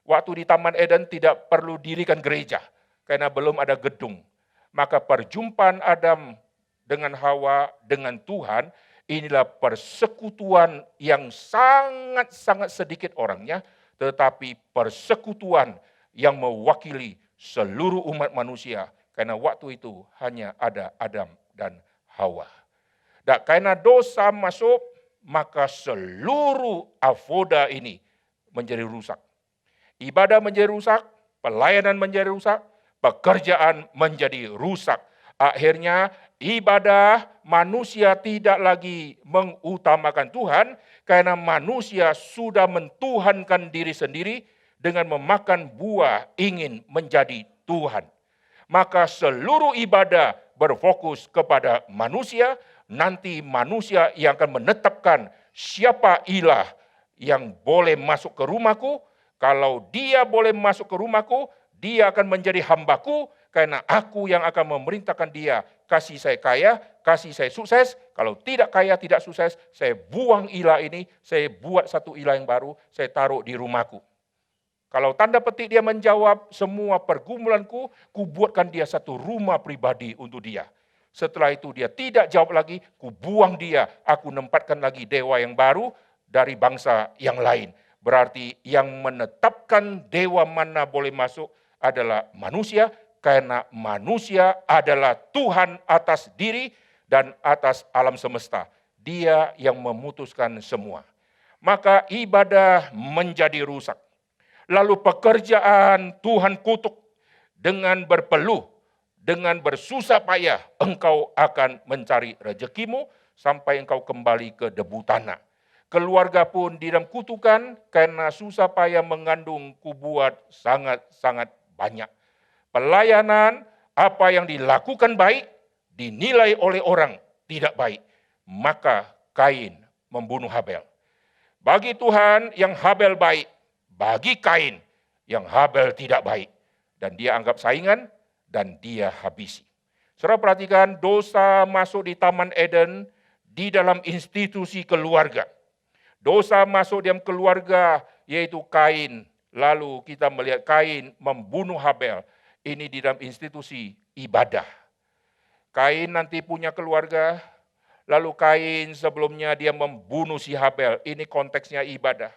Waktu di Taman Eden tidak perlu dirikan gereja, karena belum ada gedung. Maka perjumpaan Adam dengan Hawa, dengan Tuhan, inilah persekutuan yang sangat-sangat sedikit orangnya, tetapi persekutuan yang mewakili seluruh umat manusia. Karena waktu itu hanya ada Adam dan Hawa. Dan karena dosa masuk, maka seluruh avoda ini menjadi rusak. Ibadah menjadi rusak, pelayanan menjadi rusak, pekerjaan menjadi rusak. Akhirnya ibadah manusia tidak lagi mengutamakan Tuhan, karena manusia sudah mentuhankan diri sendiri dengan memakan buah ingin menjadi Tuhan. Maka seluruh ibadah berfokus kepada manusia, nanti manusia yang akan menetapkan siapa ilah yang boleh masuk ke rumahku. Kalau dia boleh masuk ke rumahku, dia akan menjadi hambaku, karena aku yang akan memerintahkan dia. Kasih saya kaya, kasih saya sukses. Kalau tidak kaya, tidak sukses, saya buang ilah ini, saya buat satu ilah yang baru, saya taruh di rumahku. Kalau tanda petik dia menjawab, semua pergumulanku, ku buatkan dia satu rumah pribadi untuk dia. Setelah itu dia tidak jawab lagi, ku buang dia, aku nempatkan lagi dewa yang baru dari bangsa yang lain. Berarti yang menetapkan dewa mana boleh masuk adalah manusia, karena manusia adalah Tuhan atas diri dan atas alam semesta. Dia yang memutuskan semua. Maka ibadah menjadi rusak. Lalu pekerjaan Tuhan kutuk dengan berpeluh, dengan bersusah payah, engkau akan mencari rezekimu sampai engkau kembali ke debu tanah. Keluarga pun di dalam kutukan karena susah payah mengandung kubuat sangat-sangat banyak. Pelayanan, apa yang dilakukan baik, dinilai oleh orang tidak baik. Maka Kain membunuh Habel. Bagi Tuhan yang Habel baik, bagi Kain yang Habel tidak baik. Dan dia anggap saingan dan dia habisi. Saudara perhatikan, dosa masuk di Taman Eden di dalam institusi keluarga. Dosa masuk dalam keluarga, yaitu Kain. Lalu kita melihat Kain membunuh Habel. Ini di dalam institusi ibadah. Kain nanti punya keluarga, lalu Kain sebelumnya dia membunuh si Habel. Ini konteksnya ibadah.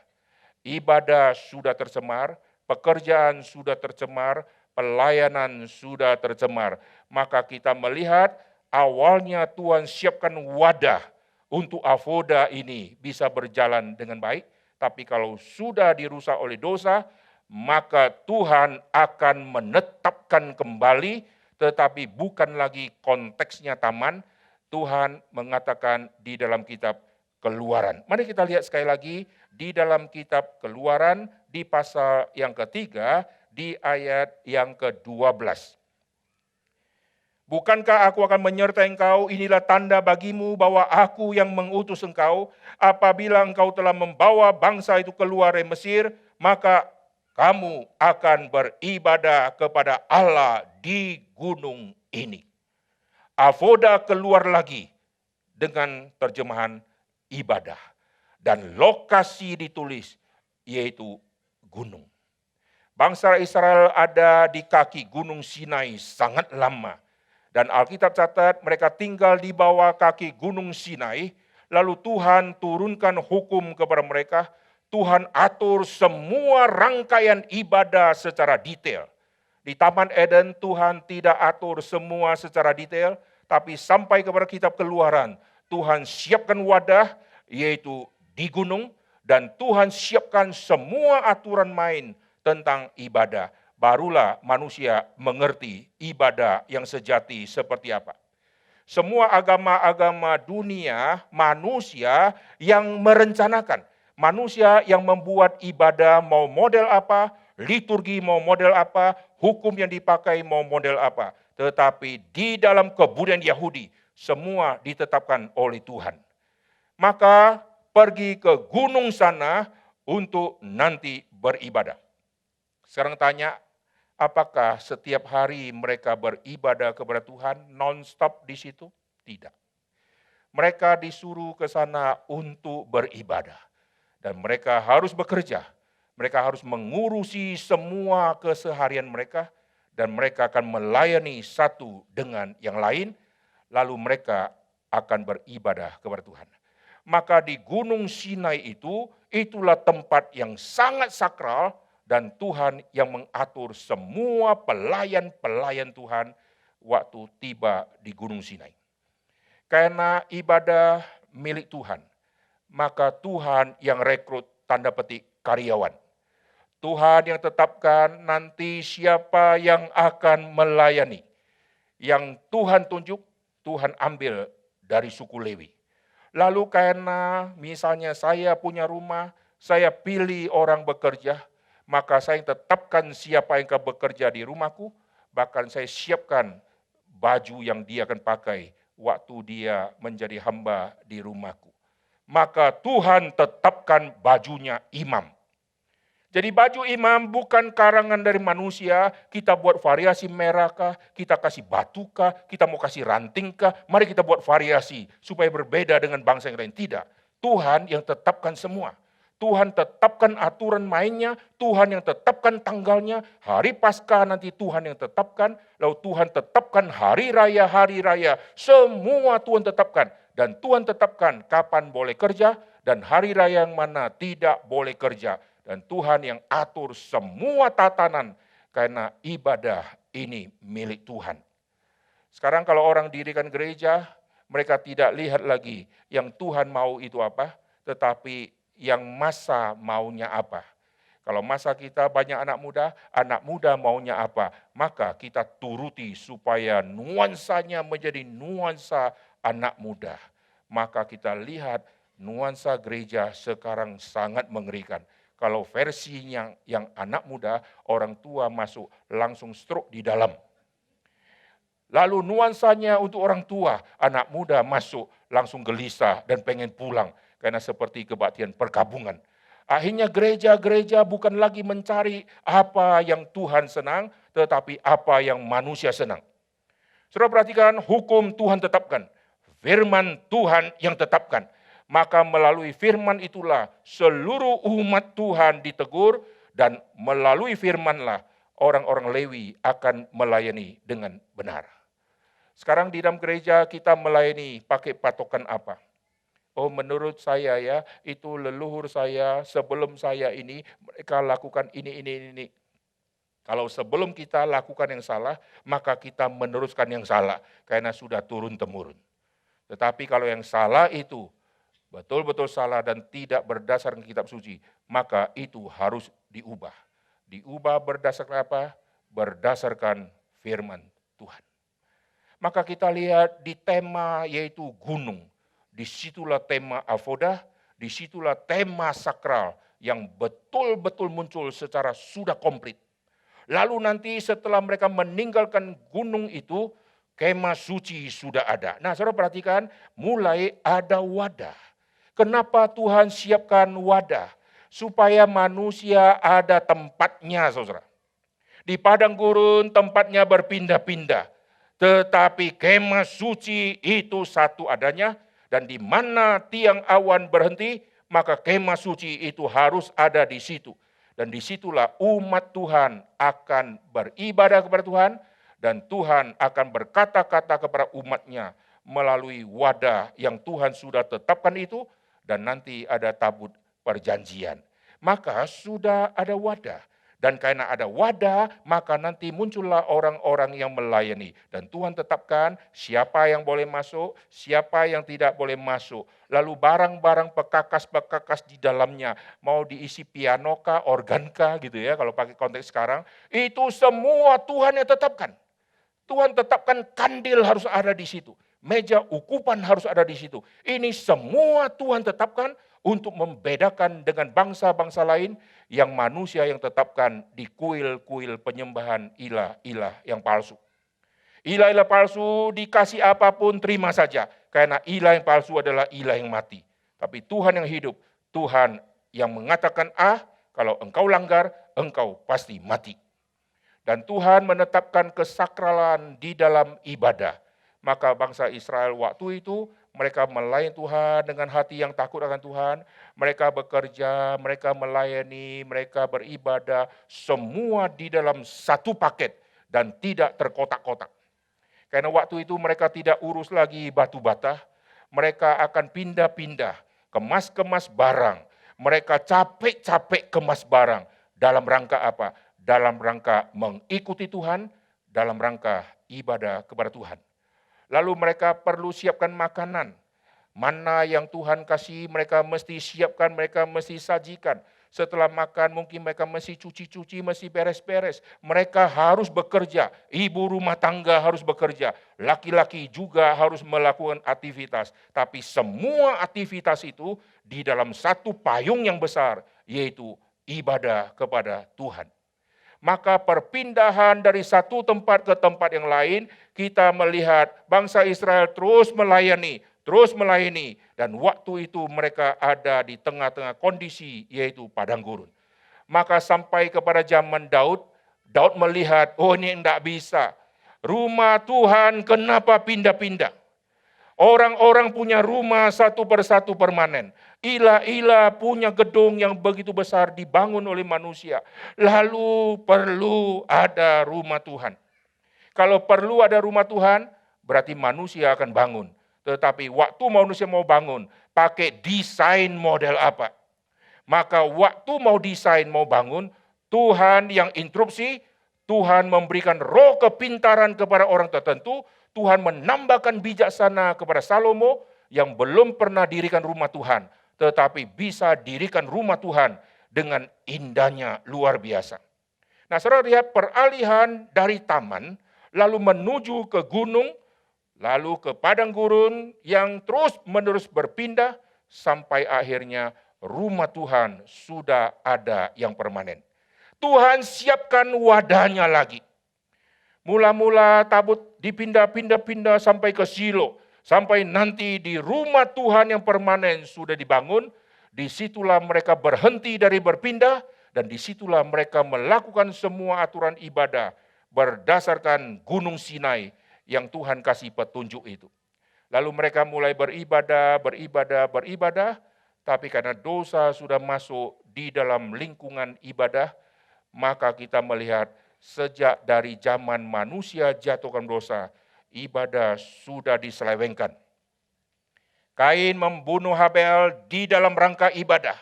Ibadah sudah tercemar, pekerjaan sudah tercemar, pelayanan sudah tercemar. Maka kita melihat awalnya Tuhan siapkan wadah untuk avoda ini bisa berjalan dengan baik, tapi kalau sudah dirusak oleh dosa, maka Tuhan akan menetapkan kembali, tetapi bukan lagi konteksnya taman. Tuhan mengatakan di dalam kitab Keluaran. Mari kita lihat sekali lagi di dalam kitab Keluaran di pasal yang ketiga, di ayat yang ke-12. Bukankah aku akan menyertai engkau, inilah tanda bagimu bahwa aku yang mengutus engkau. Apabila engkau telah membawa bangsa itu keluar dari Mesir, maka kamu akan beribadah kepada Allah di gunung ini. Avoda keluar lagi dengan terjemahan ibadah. Dan lokasi ditulis yaitu gunung. Bangsa Israel ada di kaki gunung Sinai sangat lama. Dan Alkitab catat mereka tinggal di bawah kaki gunung Sinai, lalu Tuhan turunkan hukum kepada mereka, Tuhan atur semua rangkaian ibadah secara detail. Di Taman Eden Tuhan tidak atur semua secara detail, tapi sampai kepada kitab Keluaran, Tuhan siapkan wadah, yaitu di gunung, dan Tuhan siapkan semua aturan main tentang ibadah. Barulah manusia mengerti ibadah yang sejati seperti apa. Semua agama-agama dunia, manusia yang merencanakan. Manusia yang membuat ibadah mau model apa, liturgi mau model apa, hukum yang dipakai mau model apa. Tetapi di dalam kebudayaan Yahudi, semua ditetapkan oleh Tuhan. Maka pergi ke gunung sana untuk nanti beribadah. Sekarang tanya, apakah setiap hari mereka beribadah kepada Tuhan non-stop di situ? Tidak. Mereka disuruh ke sana untuk beribadah. dan mereka harus bekerja. Mereka harus mengurusi semua keseharian mereka dan mereka akan melayani satu dengan yang lain, lalu mereka akan beribadah kepada Tuhan. Maka di Gunung Sinai itulah tempat yang sangat sakral dan Tuhan yang mengatur semua pelayan-pelayan Tuhan waktu tiba di Gunung Sinai. Karena ibadah milik Tuhan, maka Tuhan yang rekrut tanda petik karyawan. Tuhan yang tetapkan nanti siapa yang akan melayani. Yang Tuhan tunjuk, Tuhan ambil dari suku Lewi. Lalu karena misalnya saya punya rumah, saya pilih orang bekerja, maka saya tetapkan siapa yang akan bekerja di rumahku, bahkan saya siapkan baju yang dia akan pakai waktu dia menjadi hamba di rumahku. Maka Tuhan tetapkan bajunya imam. Jadi baju imam bukan karangan dari manusia, kita buat variasi merah kah, kita kasih batu kah, kita mau kasih ranting kah, mari kita buat variasi supaya berbeda dengan bangsa yang lain. Tidak, Tuhan yang tetapkan semua. Tuhan tetapkan aturan mainnya, Tuhan yang tetapkan tanggalnya, hari Paskah nanti Tuhan yang tetapkan, lalu Tuhan tetapkan hari raya, semua Tuhan tetapkan. Dan Tuhan tetapkan kapan boleh kerja dan hari raya yang mana tidak boleh kerja. Dan Tuhan yang atur semua tatanan karena ibadah ini milik Tuhan. Sekarang kalau orang dirikan gereja, mereka tidak lihat lagi yang Tuhan mau itu apa, tetapi yang masa maunya apa. Kalau masa kita banyak anak muda maunya apa, maka kita turuti supaya nuansanya menjadi nuansa anak muda. Maka kita lihat nuansa gereja sekarang sangat mengerikan. Kalau versinya yang anak muda, orang tua masuk langsung stroke di dalam. Lalu nuansanya untuk orang tua, anak muda masuk langsung gelisah dan pengen pulang. Karena seperti kebaktian perkabungan. Akhirnya gereja-gereja bukan lagi mencari apa yang Tuhan senang, tetapi apa yang manusia senang. Saudara perhatikan, hukum Tuhan tetapkan. Firman Tuhan yang tetapkan. Maka melalui firman itulah seluruh umat Tuhan ditegur dan melalui firmanlah orang-orang Lewi akan melayani dengan benar. Sekarang di dalam gereja kita melayani pakai patokan apa? Oh menurut saya ya, itu leluhur saya sebelum saya ini mereka lakukan ini. Kalau sebelum kita lakukan yang salah, maka kita meneruskan yang salah karena sudah turun-temurun. Tetapi kalau yang salah itu betul-betul salah dan tidak berdasarkan kitab suci, maka itu harus diubah. Diubah berdasarkan apa? Berdasarkan firman Tuhan. Maka kita lihat di tema yaitu gunung. Disitulah tema avodah, disitulah tema sakral yang betul-betul muncul secara sudah komplit. Lalu nanti setelah mereka meninggalkan gunung itu, kemah suci sudah ada. Nah saudara perhatikan, mulai ada wadah. Kenapa Tuhan siapkan wadah? Supaya manusia ada tempatnya, saudara. Di padang gurun tempatnya berpindah-pindah. Tetapi kemah suci itu satu adanya. Dan di mana tiang awan berhenti, maka kemah suci itu harus ada di situ. Dan disitulah umat Tuhan akan beribadah kepada Tuhan. Dan Tuhan akan berkata-kata kepada umatnya melalui wadah yang Tuhan sudah tetapkan itu. Dan nanti ada tabut perjanjian. Maka sudah ada wadah. Dan karena ada wadah, maka nanti muncullah orang-orang yang melayani. Dan Tuhan tetapkan siapa yang boleh masuk, siapa yang tidak boleh masuk. Lalu barang-barang pekakas-pekakas di dalamnya, mau diisi piano kah, organ kah gitu ya, kalau pakai konteks sekarang. Itu semua Tuhan yang tetapkan. Tuhan tetapkan kandil harus ada di situ. Meja ukupan harus ada di situ. Ini semua Tuhan tetapkan untuk membedakan dengan bangsa-bangsa lain yang manusia yang tetapkan di kuil-kuil penyembahan ilah-ilah yang palsu. Ilah-ilah palsu dikasih apapun terima saja. Karena ilah yang palsu adalah ilah yang mati. Tapi Tuhan yang hidup, Tuhan yang mengatakan kalau engkau langgar, engkau pasti mati. Dan Tuhan menetapkan kesakralan di dalam ibadah. Maka bangsa Israel waktu itu mereka melayani Tuhan dengan hati yang takut akan Tuhan, mereka bekerja, mereka melayani, mereka beribadah, semua di dalam satu paket dan tidak terkotak-kotak. Karena waktu itu mereka tidak urus lagi batu bata, mereka akan pindah-pindah, kemas-kemas barang, mereka capek-capek kemas barang. Dalam rangka apa? Dalam rangka mengikuti Tuhan, dalam rangka ibadah kepada Tuhan. Lalu mereka perlu siapkan makanan. Mana yang Tuhan kasih mereka mesti siapkan, mereka mesti sajikan. Setelah makan mungkin mereka mesti cuci-cuci, mesti beres-beres. Mereka harus bekerja, ibu rumah tangga harus bekerja. Laki-laki juga harus melakukan aktivitas. Tapi semua aktivitas itu di dalam satu payung yang besar, yaitu ibadah kepada Tuhan. Maka perpindahan dari satu tempat ke tempat yang lain, kita melihat bangsa Israel terus melayani, dan waktu itu mereka ada di tengah-tengah kondisi yaitu padang gurun. Maka sampai kepada zaman Daud melihat, oh ini tidak bisa, rumah Tuhan kenapa pindah-pindah? Orang-orang punya rumah satu persatu permanen. Ila punya gedung yang begitu besar dibangun oleh manusia. Lalu perlu ada rumah Tuhan. Kalau perlu ada rumah Tuhan, berarti manusia akan bangun. Tetapi waktu manusia mau bangun, pakai desain model apa? Maka waktu mau desain, mau bangun, Tuhan yang interupsi, Tuhan memberikan roh kepintaran kepada orang tertentu, Tuhan menambahkan bijaksana kepada Salomo yang belum pernah dirikan rumah Tuhan, tetapi bisa dirikan rumah Tuhan dengan indahnya luar biasa. Nah, saudara lihat peralihan dari taman, lalu menuju ke gunung, lalu ke padang gurun yang terus-menerus berpindah, sampai akhirnya rumah Tuhan sudah ada yang permanen. Tuhan siapkan wadahnya lagi. Mula-mula tabut dipindah-pindah sampai ke Shilo, sampai nanti di rumah Tuhan yang permanen sudah dibangun, disitulah mereka berhenti dari berpindah, dan disitulah mereka melakukan semua aturan ibadah berdasarkan Gunung Sinai yang Tuhan kasih petunjuk itu. Lalu mereka mulai beribadah, tapi karena dosa sudah masuk di dalam lingkungan ibadah, maka kita melihat sejak dari zaman manusia jatuhkan dosa, ibadah sudah diselewengkan. Kain membunuh Habel di dalam rangka ibadah.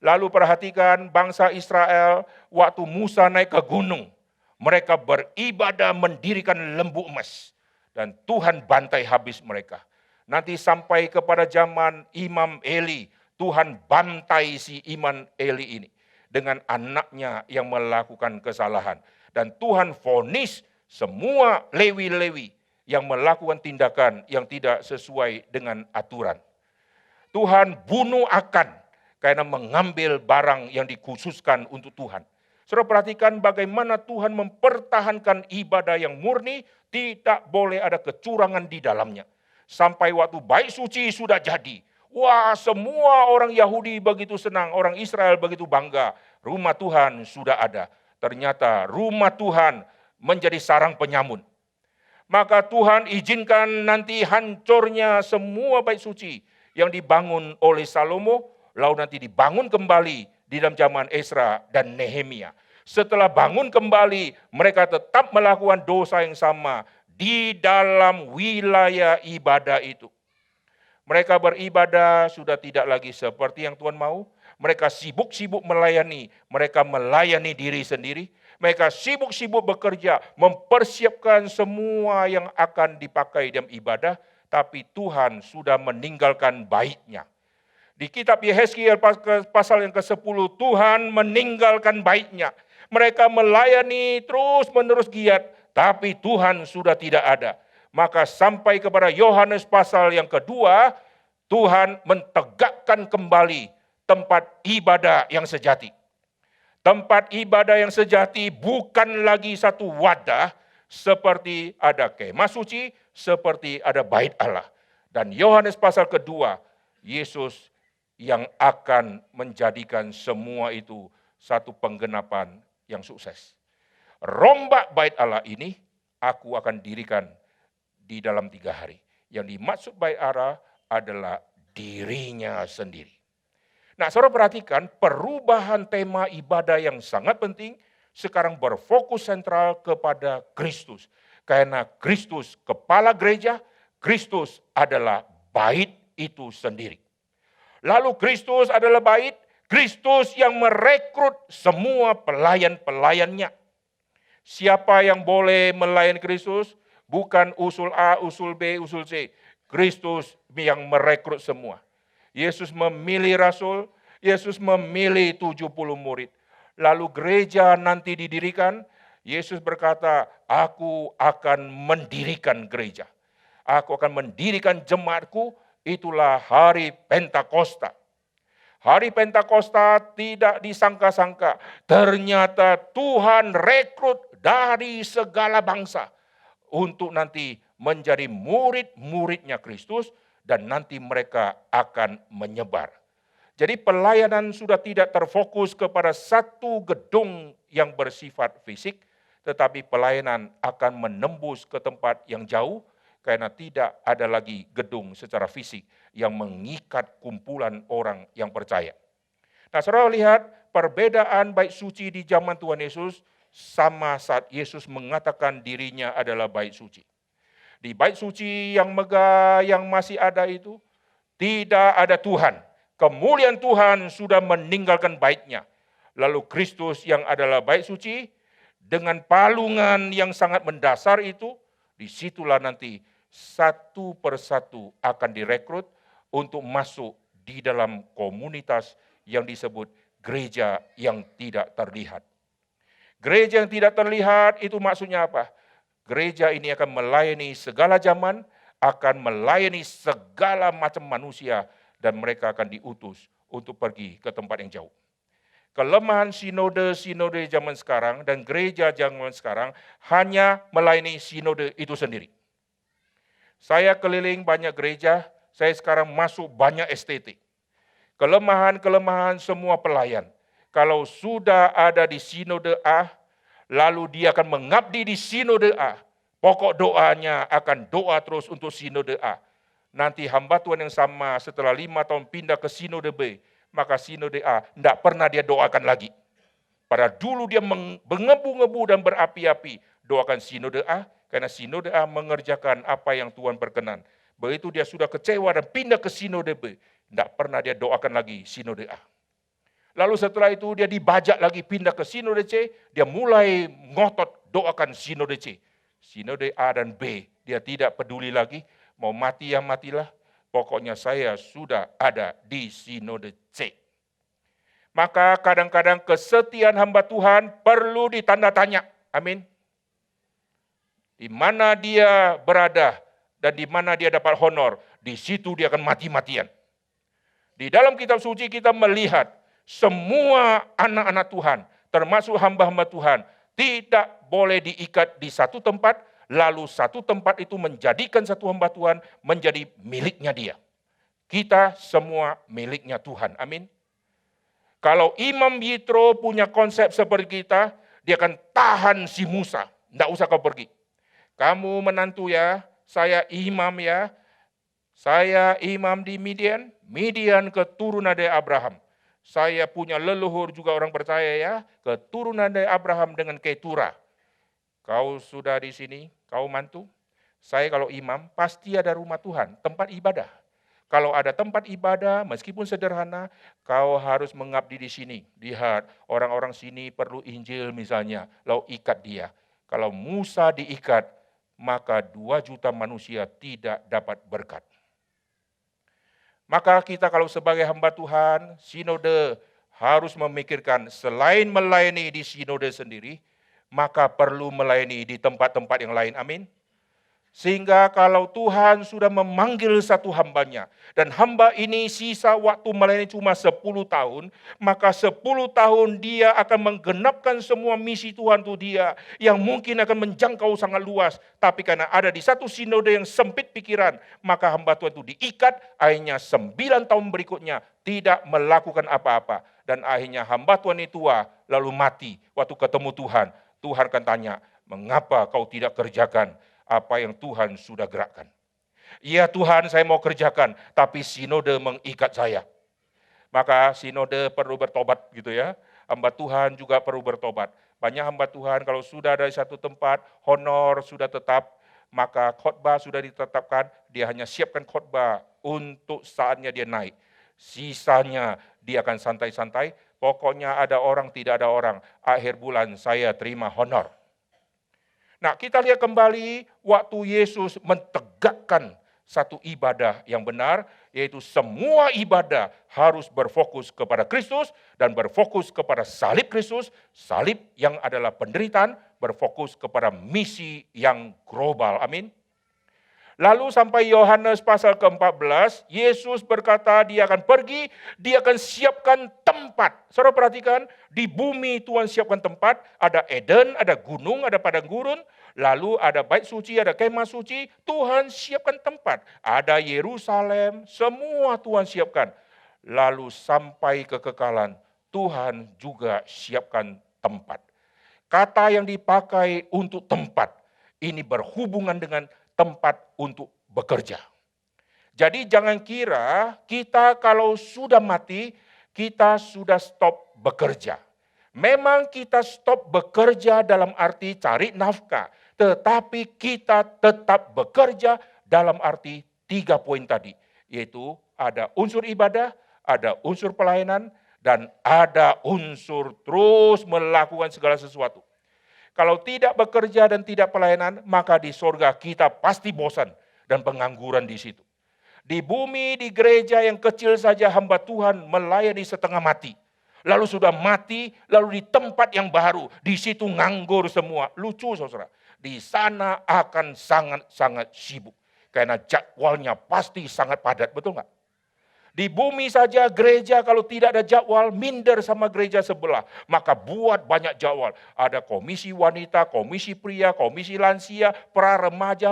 Lalu perhatikan bangsa Israel waktu Musa naik ke gunung. Mereka beribadah mendirikan lembu emas. Dan Tuhan bantai habis mereka. Nanti sampai kepada zaman Imam Eli, Tuhan bantai si Imam Eli ini dengan anaknya yang melakukan kesalahan. Dan Tuhan vonis semua Lewi-Lewi yang melakukan tindakan yang tidak sesuai dengan aturan. Tuhan bunuh Akan karena mengambil barang yang dikhususkan untuk Tuhan. Saudara perhatikan bagaimana Tuhan mempertahankan ibadah yang murni, tidak boleh ada kecurangan di dalamnya. Sampai waktu bait suci sudah jadi. Wah, semua orang Yahudi begitu senang, orang Israel begitu bangga. Rumah Tuhan sudah ada. Ternyata rumah Tuhan menjadi sarang penyamun. Maka Tuhan izinkan nanti hancurnya semua bait suci yang dibangun oleh Salomo, lalu nanti dibangun kembali di dalam zaman Ezra dan Nehemia. Setelah bangun kembali, mereka tetap melakukan dosa yang sama di dalam wilayah ibadah itu. Mereka beribadah sudah tidak lagi seperti yang Tuhan mau. Mereka sibuk-sibuk melayani, mereka melayani diri sendiri. Mereka sibuk-sibuk bekerja, mempersiapkan semua yang akan dipakai dalam ibadah. Tapi Tuhan sudah meninggalkan baitnya. Di kitab Yehezkiel pasal yang ke-10, Tuhan meninggalkan baitnya. Mereka melayani terus-menerus giat, tapi Tuhan sudah tidak ada. Maka sampai kepada Yohanes pasal yang kedua, Tuhan mentegakkan kembali tempat ibadah yang sejati. Tempat ibadah yang sejati bukan lagi satu wadah seperti ada kemah suci, seperti ada bait Allah. Dan Yohanes pasal kedua, Yesus yang akan menjadikan semua itu satu penggenapan yang sukses. Rombak bait Allah ini aku akan dirikan di dalam 3 hari. Yang dimaksud baik Allah adalah dirinya sendiri. Nah, saudara perhatikan perubahan tema ibadah yang sangat penting sekarang berfokus sentral kepada Kristus. Karena Kristus kepala gereja, Kristus adalah bait itu sendiri. Lalu Kristus adalah bait, Kristus yang merekrut semua pelayan-pelayannya. Siapa yang boleh melayani Kristus? Bukan usul A, usul B, usul C. Kristus yang merekrut semua. Yesus memilih rasul, Yesus memilih 70 murid. Lalu gereja nanti didirikan, Yesus berkata, aku akan mendirikan gereja. Aku akan mendirikan jemaatku, itulah hari Pentakosta. Hari Pentakosta tidak disangka-sangka, ternyata Tuhan rekrut dari segala bangsa untuk nanti menjadi murid-muridnya Kristus dan nanti mereka akan menyebar. Jadi pelayanan sudah tidak terfokus kepada satu gedung yang bersifat fisik, tetapi pelayanan akan menembus ke tempat yang jauh karena tidak ada lagi gedung secara fisik yang mengikat kumpulan orang yang percaya. Nah, saudara lihat perbedaan bait suci di zaman Tuhan Yesus sama saat Yesus mengatakan dirinya adalah bait suci. Di bait suci yang megah yang masih ada itu, tidak ada Tuhan. Kemuliaan Tuhan sudah meninggalkan baitnya. Lalu Kristus yang adalah bait suci, dengan palungan yang sangat mendasar itu, disitulah nanti satu persatu akan direkrut untuk masuk di dalam komunitas yang disebut gereja yang tidak terlihat. Gereja yang tidak terlihat itu maksudnya apa? Gereja ini akan melayani segala zaman, akan melayani segala macam manusia, dan mereka akan diutus untuk pergi ke tempat yang jauh. Kelemahan sinode zaman sekarang dan gereja zaman sekarang hanya melayani sinode itu sendiri. Saya keliling banyak gereja, saya sekarang masuk banyak STT. Kelemahan-kelemahan semua pelayan. Kalau sudah ada di sinode A, lalu dia akan mengabdi di sinode A. Pokok doanya akan doa terus untuk sinode A. Nanti hamba Tuhan yang sama setelah 5 tahun pindah ke sinode B, maka sinode A tidak pernah dia doakan lagi. Pada dulu dia mengebu-ngebu dan berapi-api doakan sinode A, karena sinode A mengerjakan apa yang Tuhan berkenan. Begitu dia sudah kecewa dan pindah ke sinode B, tidak pernah dia doakan lagi sinode A. Lalu setelah itu dia dibajak lagi pindah ke sinode C, dia mulai ngotot doakan sinode C. Sinode A dan B, dia tidak peduli lagi, mau mati ya matilah, pokoknya saya sudah ada di sinode C. Maka kadang-kadang kesetiaan hamba Tuhan perlu ditanda tanya. Amin. Di mana dia berada dan di mana dia dapat honor, di situ dia akan mati-matian. Di dalam kitab suci kita melihat semua anak-anak Tuhan, termasuk hamba-hamba Tuhan, tidak boleh diikat di satu tempat, lalu satu tempat itu menjadikan satu hamba Tuhan menjadi miliknya dia. Kita semua miliknya Tuhan, amin. Kalau Imam Yitro punya konsep seperti kita, dia akan tahan si Musa, tidak usah kau pergi. Kamu menantu ya, saya imam ya, saya imam di Midian, Midian keturunan dari Abraham. Saya punya leluhur juga orang percaya ya, keturunan dari Abraham dengan Ketura. Kau sudah di sini, kau mantu. Saya kalau imam pasti ada rumah Tuhan, tempat ibadah. Kalau ada tempat ibadah, meskipun sederhana, kau harus mengabdi di sini. Lihat, orang-orang sini perlu Injil misalnya, lalu ikat dia. Kalau Musa diikat, maka 2 juta manusia tidak dapat berkat. Maka kita kalau sebagai hamba Tuhan, sinode harus memikirkan selain melayani di sinode sendiri, maka perlu melayani di tempat-tempat yang lain. Amin. Sehingga kalau Tuhan sudah memanggil satu hambanya, dan hamba ini sisa waktu melayani cuma 10 tahun, maka 10 tahun dia akan menggenapkan semua misi Tuhan itu dia, yang mungkin akan menjangkau sangat luas, tapi karena ada di satu sinode yang sempit pikiran, maka hamba Tuhan itu diikat, akhirnya 9 tahun berikutnya tidak melakukan apa-apa, dan akhirnya hamba Tuhan itu tua, lalu mati, waktu ketemu Tuhan, Tuhan akan tanya, mengapa kau tidak kerjakan apa yang Tuhan sudah gerakkan. Ya Tuhan, saya mau kerjakan, tapi sinode mengikat saya. Maka sinode perlu bertobat gitu ya. Hamba Tuhan juga perlu bertobat. Banyak hamba Tuhan kalau sudah dari satu tempat, honor sudah tetap, maka khotbah sudah ditetapkan, dia hanya siapkan khotbah untuk saatnya dia naik. Sisanya dia akan santai-santai, pokoknya ada orang tidak ada orang, akhir bulan saya terima honor. Nah, kita lihat kembali waktu Yesus mentegakkan satu ibadah yang benar, yaitu semua ibadah harus berfokus kepada Kristus dan berfokus kepada salib Kristus, salib yang adalah penderitaan, berfokus kepada misi yang global. Amin. Lalu sampai Yohanes pasal ke-14, Yesus berkata dia akan pergi, dia akan siapkan tempat. Saudara perhatikan, di bumi Tuhan siapkan tempat, ada Eden, ada gunung, ada padang gurun, lalu ada bait suci, ada kemah suci, Tuhan siapkan tempat. Ada Yerusalem, semua Tuhan siapkan. Lalu sampai kekekalan, Tuhan juga siapkan tempat. Kata yang dipakai untuk tempat, ini berhubungan dengan tempat untuk bekerja. Jadi jangan kira kita kalau sudah mati, kita sudah stop bekerja. Memang kita stop bekerja dalam arti cari nafkah, tetapi kita tetap bekerja dalam arti 3 poin tadi, yaitu ada unsur ibadah, ada unsur pelayanan, dan ada unsur terus melakukan segala sesuatu. Kalau tidak bekerja dan tidak pelayanan, maka di sorga kita pasti bosan dan pengangguran di situ. Di bumi, di gereja yang kecil saja hamba Tuhan melayani setengah mati. Lalu sudah mati, lalu di tempat yang baru, di situ nganggur semua. Lucu saudara, di sana akan sangat-sangat sibuk. Karena jadwalnya pasti sangat padat, betul nggak? Di bumi saja gereja kalau tidak ada jadwal, minder sama gereja sebelah. Maka buat banyak jadwal. Ada komisi wanita, komisi pria, komisi lansia, pra remaja,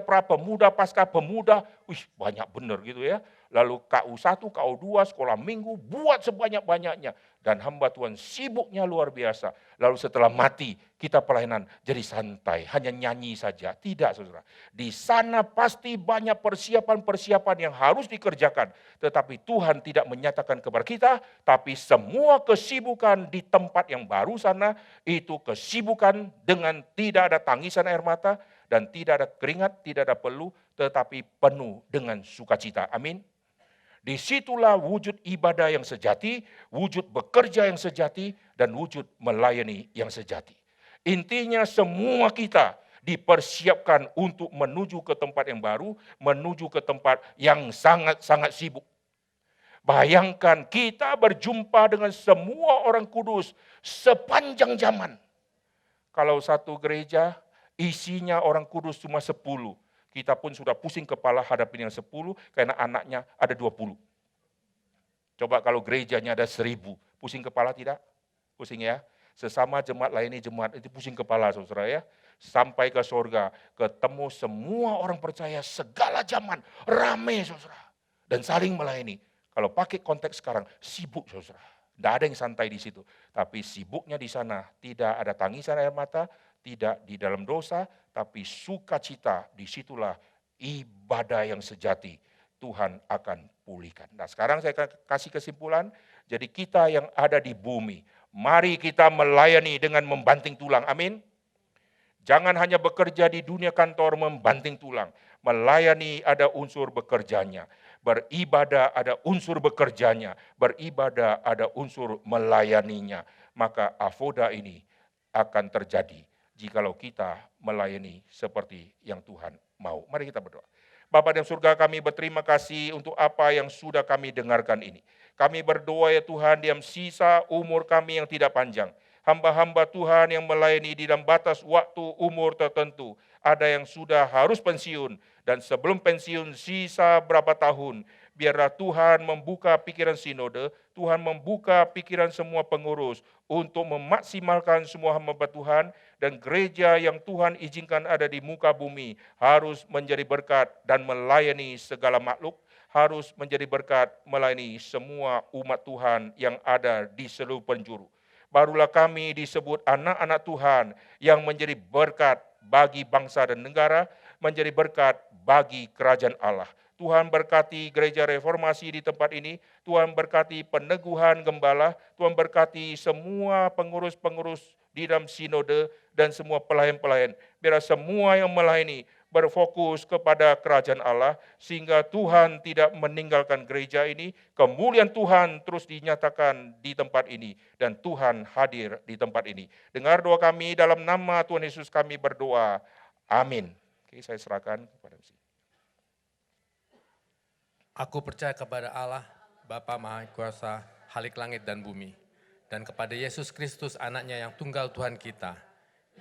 pra pemuda, pasca pemuda. Wih, banyak bener gitu ya. Lalu KU1, KU2, sekolah minggu, buat sebanyak-banyaknya. Dan hamba Tuhan sibuknya luar biasa. Lalu setelah mati, kita pelayanan jadi santai, hanya nyanyi saja. Tidak saudara, di sana pasti banyak persiapan-persiapan yang harus dikerjakan. Tetapi Tuhan tidak menyatakan kepada kita, tapi semua kesibukan di tempat yang baru sana, itu kesibukan dengan tidak ada tangisan air mata, dan tidak ada keringat, tidak ada peluh, tetapi penuh dengan sukacita. Amin. Disitulah wujud ibadah yang sejati, wujud bekerja yang sejati, dan wujud melayani yang sejati. Intinya semua kita dipersiapkan untuk menuju ke tempat yang baru, menuju ke tempat yang sangat-sangat sibuk. Bayangkan kita berjumpa dengan semua orang kudus sepanjang zaman. Kalau satu gereja isinya orang kudus cuma 10. Kita pun sudah pusing kepala hadapin yang 10 karena anaknya ada 20. Coba kalau gerejanya ada 1000, pusing kepala tidak? Pusing ya? Sesama jemaat layani jemaat itu pusing kepala saudara ya. Sampai ke surga, ketemu semua orang percaya segala zaman, rame saudara. Dan saling melayani. Kalau pakai konteks sekarang, sibuk saudara. Tidak ada yang santai di situ. Tapi sibuknya di sana, tidak ada tangisan air mata, tidak di dalam dosa, tapi sukacita, disitulah ibadah yang sejati Tuhan akan pulihkan. Nah sekarang saya kasih kesimpulan, jadi kita yang ada di bumi, mari kita melayani dengan membanting tulang, amin. Jangan hanya bekerja di dunia kantor membanting tulang, melayani ada unsur bekerjanya, beribadah ada unsur bekerjanya, beribadah ada unsur melayaninya, maka avoda ini akan terjadi jikalau kita melayani seperti yang Tuhan mau. Mari kita berdoa. Bapa di surga, kami berterima kasih untuk apa yang sudah kami dengarkan ini. Kami berdoa ya Tuhan, dalam sisa umur kami yang tidak panjang, hamba-hamba Tuhan yang melayani di dalam batas waktu umur tertentu, ada yang sudah harus pensiun, dan sebelum pensiun sisa berapa tahun, biarlah Tuhan membuka pikiran sinode, Tuhan membuka pikiran semua pengurus untuk memaksimalkan semua hamba Tuhan, dan gereja yang Tuhan izinkan ada di muka bumi harus menjadi berkat dan melayani segala makhluk, harus menjadi berkat melayani semua umat Tuhan yang ada di seluruh penjuru. Barulah kami disebut anak-anak Tuhan yang menjadi berkat bagi bangsa dan negara, menjadi berkat bagi kerajaan Allah. Tuhan berkati gereja reformasi di tempat ini, Tuhan berkati peneguhan gembala, Tuhan berkati semua pengurus-pengurus di dalam sinode dan semua pelayan-pelayan. Biar semua yang melayani berfokus kepada kerajaan Allah, sehingga Tuhan tidak meninggalkan gereja ini, kemuliaan Tuhan terus dinyatakan di tempat ini, dan Tuhan hadir di tempat ini. Dengar doa kami, dalam nama Tuhan Yesus kami berdoa. Amin. Oke, saya serahkan kepada MC. Aku percaya kepada Allah, Bapa Maha Kuasa, Halik langit dan bumi, dan kepada Yesus Kristus anaknya yang tunggal Tuhan kita,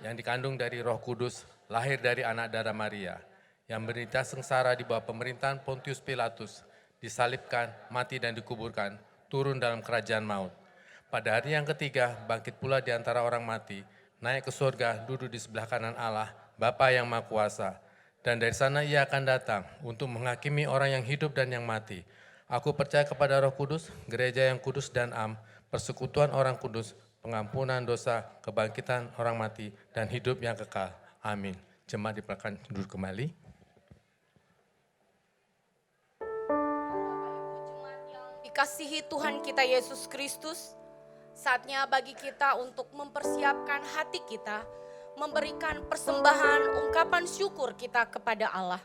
yang dikandung dari Roh Kudus, lahir dari anak darah Maria, yang menderita sengsara di bawah pemerintahan Pontius Pilatus, disalibkan, mati dan dikuburkan, turun dalam kerajaan maut. Pada hari yang ketiga, bangkit pula di antara orang mati, naik ke surga, duduk di sebelah kanan Allah, Bapa yang Maha Kuasa. Dan dari sana ia akan datang untuk menghakimi orang yang hidup dan yang mati. Aku percaya kepada Roh Kudus, gereja yang kudus dan am, persekutuan orang kudus, pengampunan dosa, kebangkitan orang mati, dan hidup yang kekal. Amin. Jemaat dipersilakan duduk kembali. Dikasihi Tuhan kita Yesus Kristus, saatnya bagi kita untuk mempersiapkan hati kita, memberikan persembahan ungkapan syukur kita kepada Allah.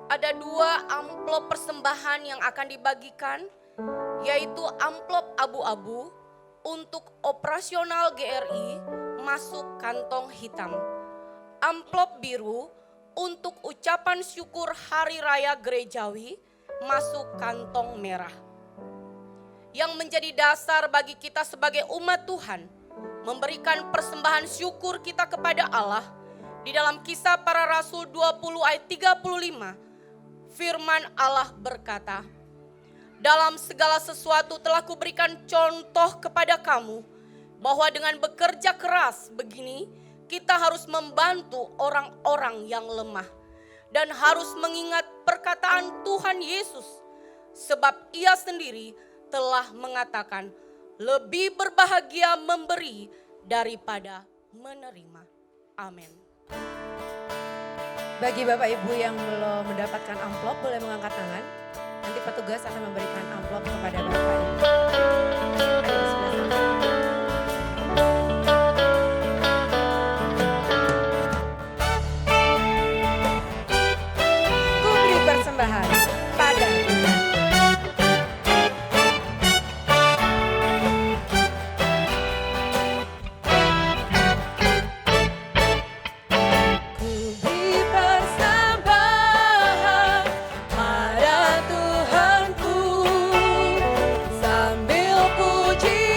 Ada 2 amplop persembahan yang akan dibagikan, yaitu amplop abu-abu untuk operasional GRI masuk kantong hitam. Amplop biru untuk ucapan syukur Hari Raya Gerejawi masuk kantong merah. Yang menjadi dasar bagi kita sebagai umat Tuhan memberikan persembahan syukur kita kepada Allah. Di dalam Kisah Para Rasul 20 ayat 35, firman Allah berkata, dalam segala sesuatu telah kuberikan contoh kepada kamu, bahwa dengan bekerja keras begini, kita harus membantu orang-orang yang lemah. Dan harus mengingat perkataan Tuhan Yesus, sebab ia sendiri telah mengatakan, lebih berbahagia memberi daripada menerima. Amin. Bagi Bapak Ibu yang belum mendapatkan amplop, boleh mengangkat tangan. Nanti petugas akan memberikan amplop kepada Bapak Ibu. Ayo, di sebelah sana. Ku beri persembahan pada Tuhan. Sambil puji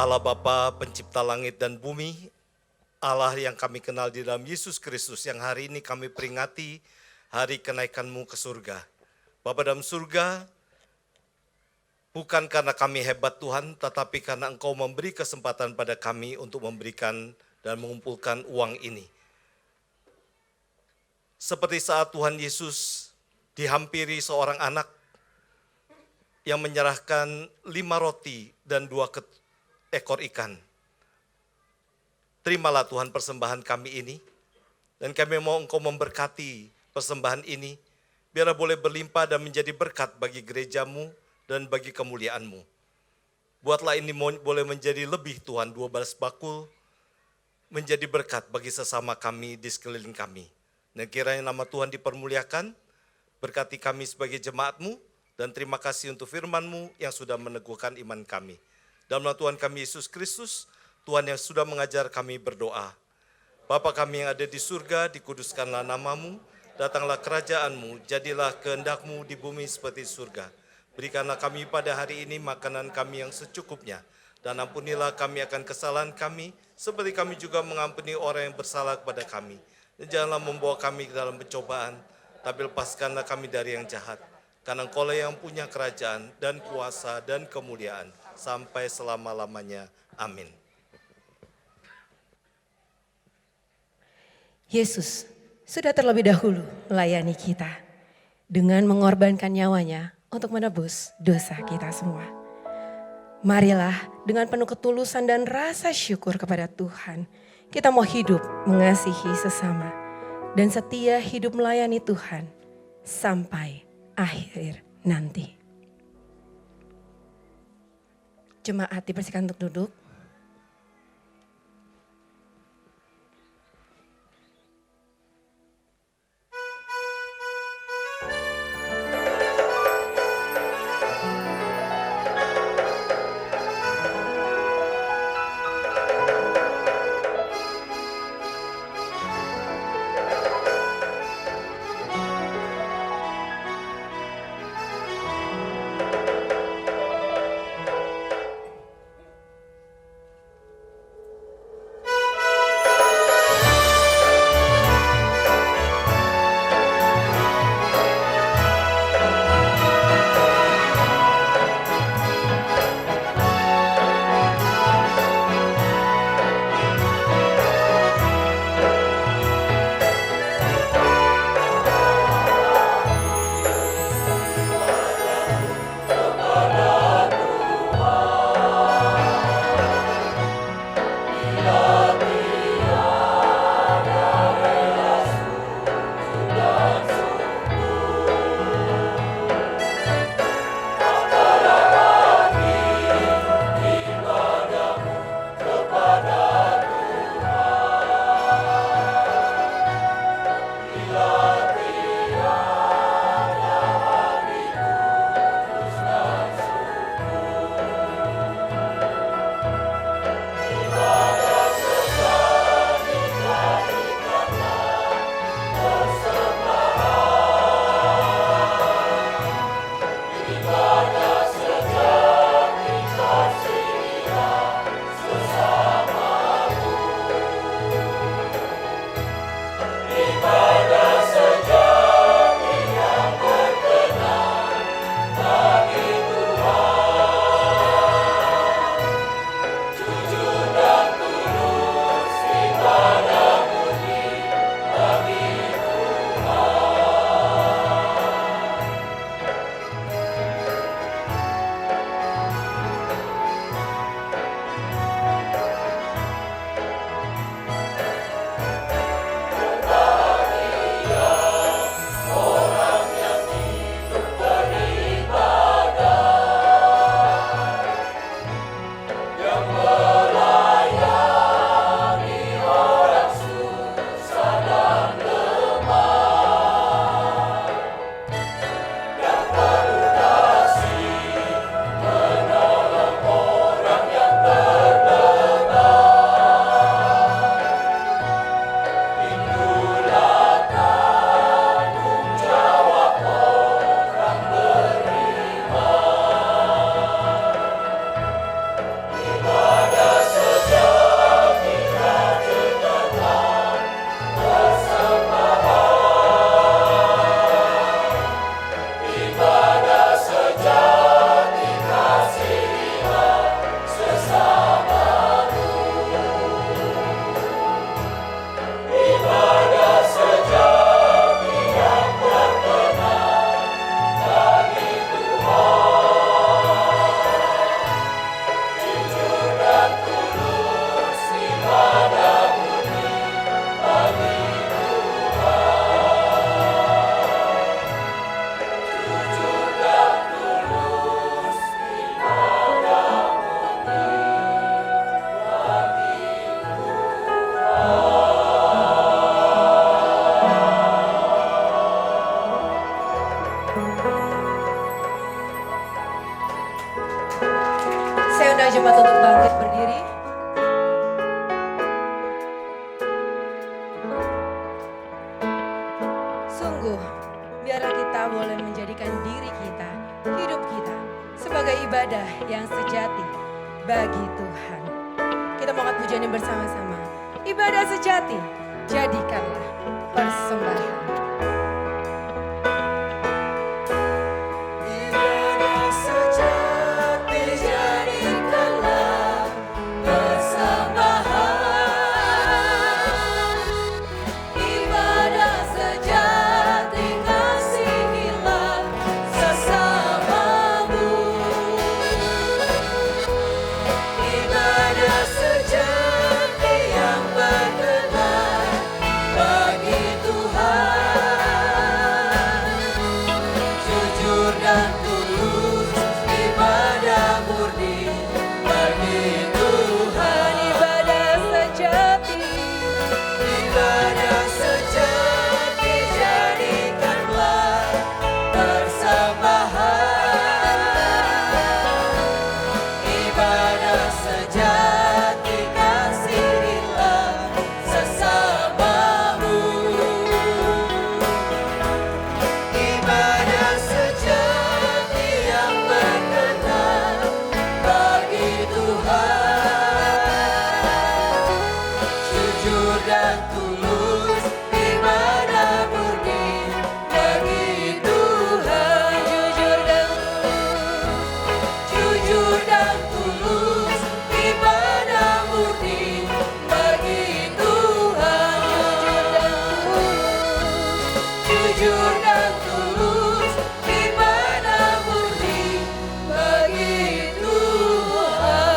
Allah Bapa pencipta langit dan bumi, Allah yang kami kenal di dalam Yesus Kristus yang hari ini kami peringati hari kenaikan-Mu ke surga. Bapa dalam surga, bukan karena kami hebat Tuhan, tetapi karena Engkau memberi kesempatan pada kami untuk memberikan dan mengumpulkan uang ini. Seperti saat Tuhan Yesus dihampiri seorang anak yang menyerahkan 5 roti dan 2 ekor ikan. Terimalah Tuhan persembahan kami ini, dan kami mau Engkau memberkati persembahan ini, biarlah boleh berlimpah dan menjadi berkat bagi gereja-Mu dan bagi kemuliaan-Mu. Buatlah ini boleh menjadi lebih Tuhan 12 bakul, menjadi berkat bagi sesama kami di sekeliling kami. Dan kiranya nama Tuhan dipermuliakan, berkati kami sebagai jemaat-Mu, dan terima kasih untuk firman-Mu yang sudah meneguhkan iman kami. Dalam nama Tuhan kami Yesus Kristus, Tuhan yang sudah mengajar kami berdoa. Bapa kami yang ada di surga, dikuduskanlah nama-Mu, datanglah kerajaan-Mu, jadilah kehendak-Mu di bumi seperti surga. Berikanlah kami pada hari ini makanan kami yang secukupnya, dan ampunilah kami akan kesalahan kami, seperti kami juga mengampuni orang yang bersalah kepada kami. Dan janganlah membawa kami ke dalam pencobaan, tapi lepaskanlah kami dari yang jahat. Karena Engkau lah yang punya kerajaan dan kuasa dan kemuliaan sampai selama-lamanya. Amin. Yesus sudah terlebih dahulu melayani kita dengan mengorbankan nyawanya untuk menebus dosa kita semua. Marilah dengan penuh ketulusan dan rasa syukur kepada Tuhan, kita mau hidup mengasihi sesama dan setia hidup melayani Tuhan sampai akhir nanti. Jemaat dipersilakan untuk duduk. Sungguh, biarlah kita boleh menjadikan diri kita, hidup kita, sebagai ibadah yang sejati bagi Tuhan. Kita mau angkat pujian ini bersama-sama. Ibadah sejati, jadikanlah persembahan. Ibadah sejati, jadikanlah persembahan. Ibadah sejati, kasihilah sesamamu. Ibadah sejati yang berkenan bagi Tuhan. Jujur dan tulus, ibadah murni bagi Tuhan. Ibadah sejati, ibadah sejati, jadikanlah persembahan. Ibadah sejati, kasihilah sesamamu. Ibadah sejati yang berkenan bagi Tuhan. Jujur dan tulus, ibadah murni bagi Tuhan. Jujur dan tulus, ibadah murni bagi Tuhan. Jujur dan tulus, ibadah murni bagi Tuhan.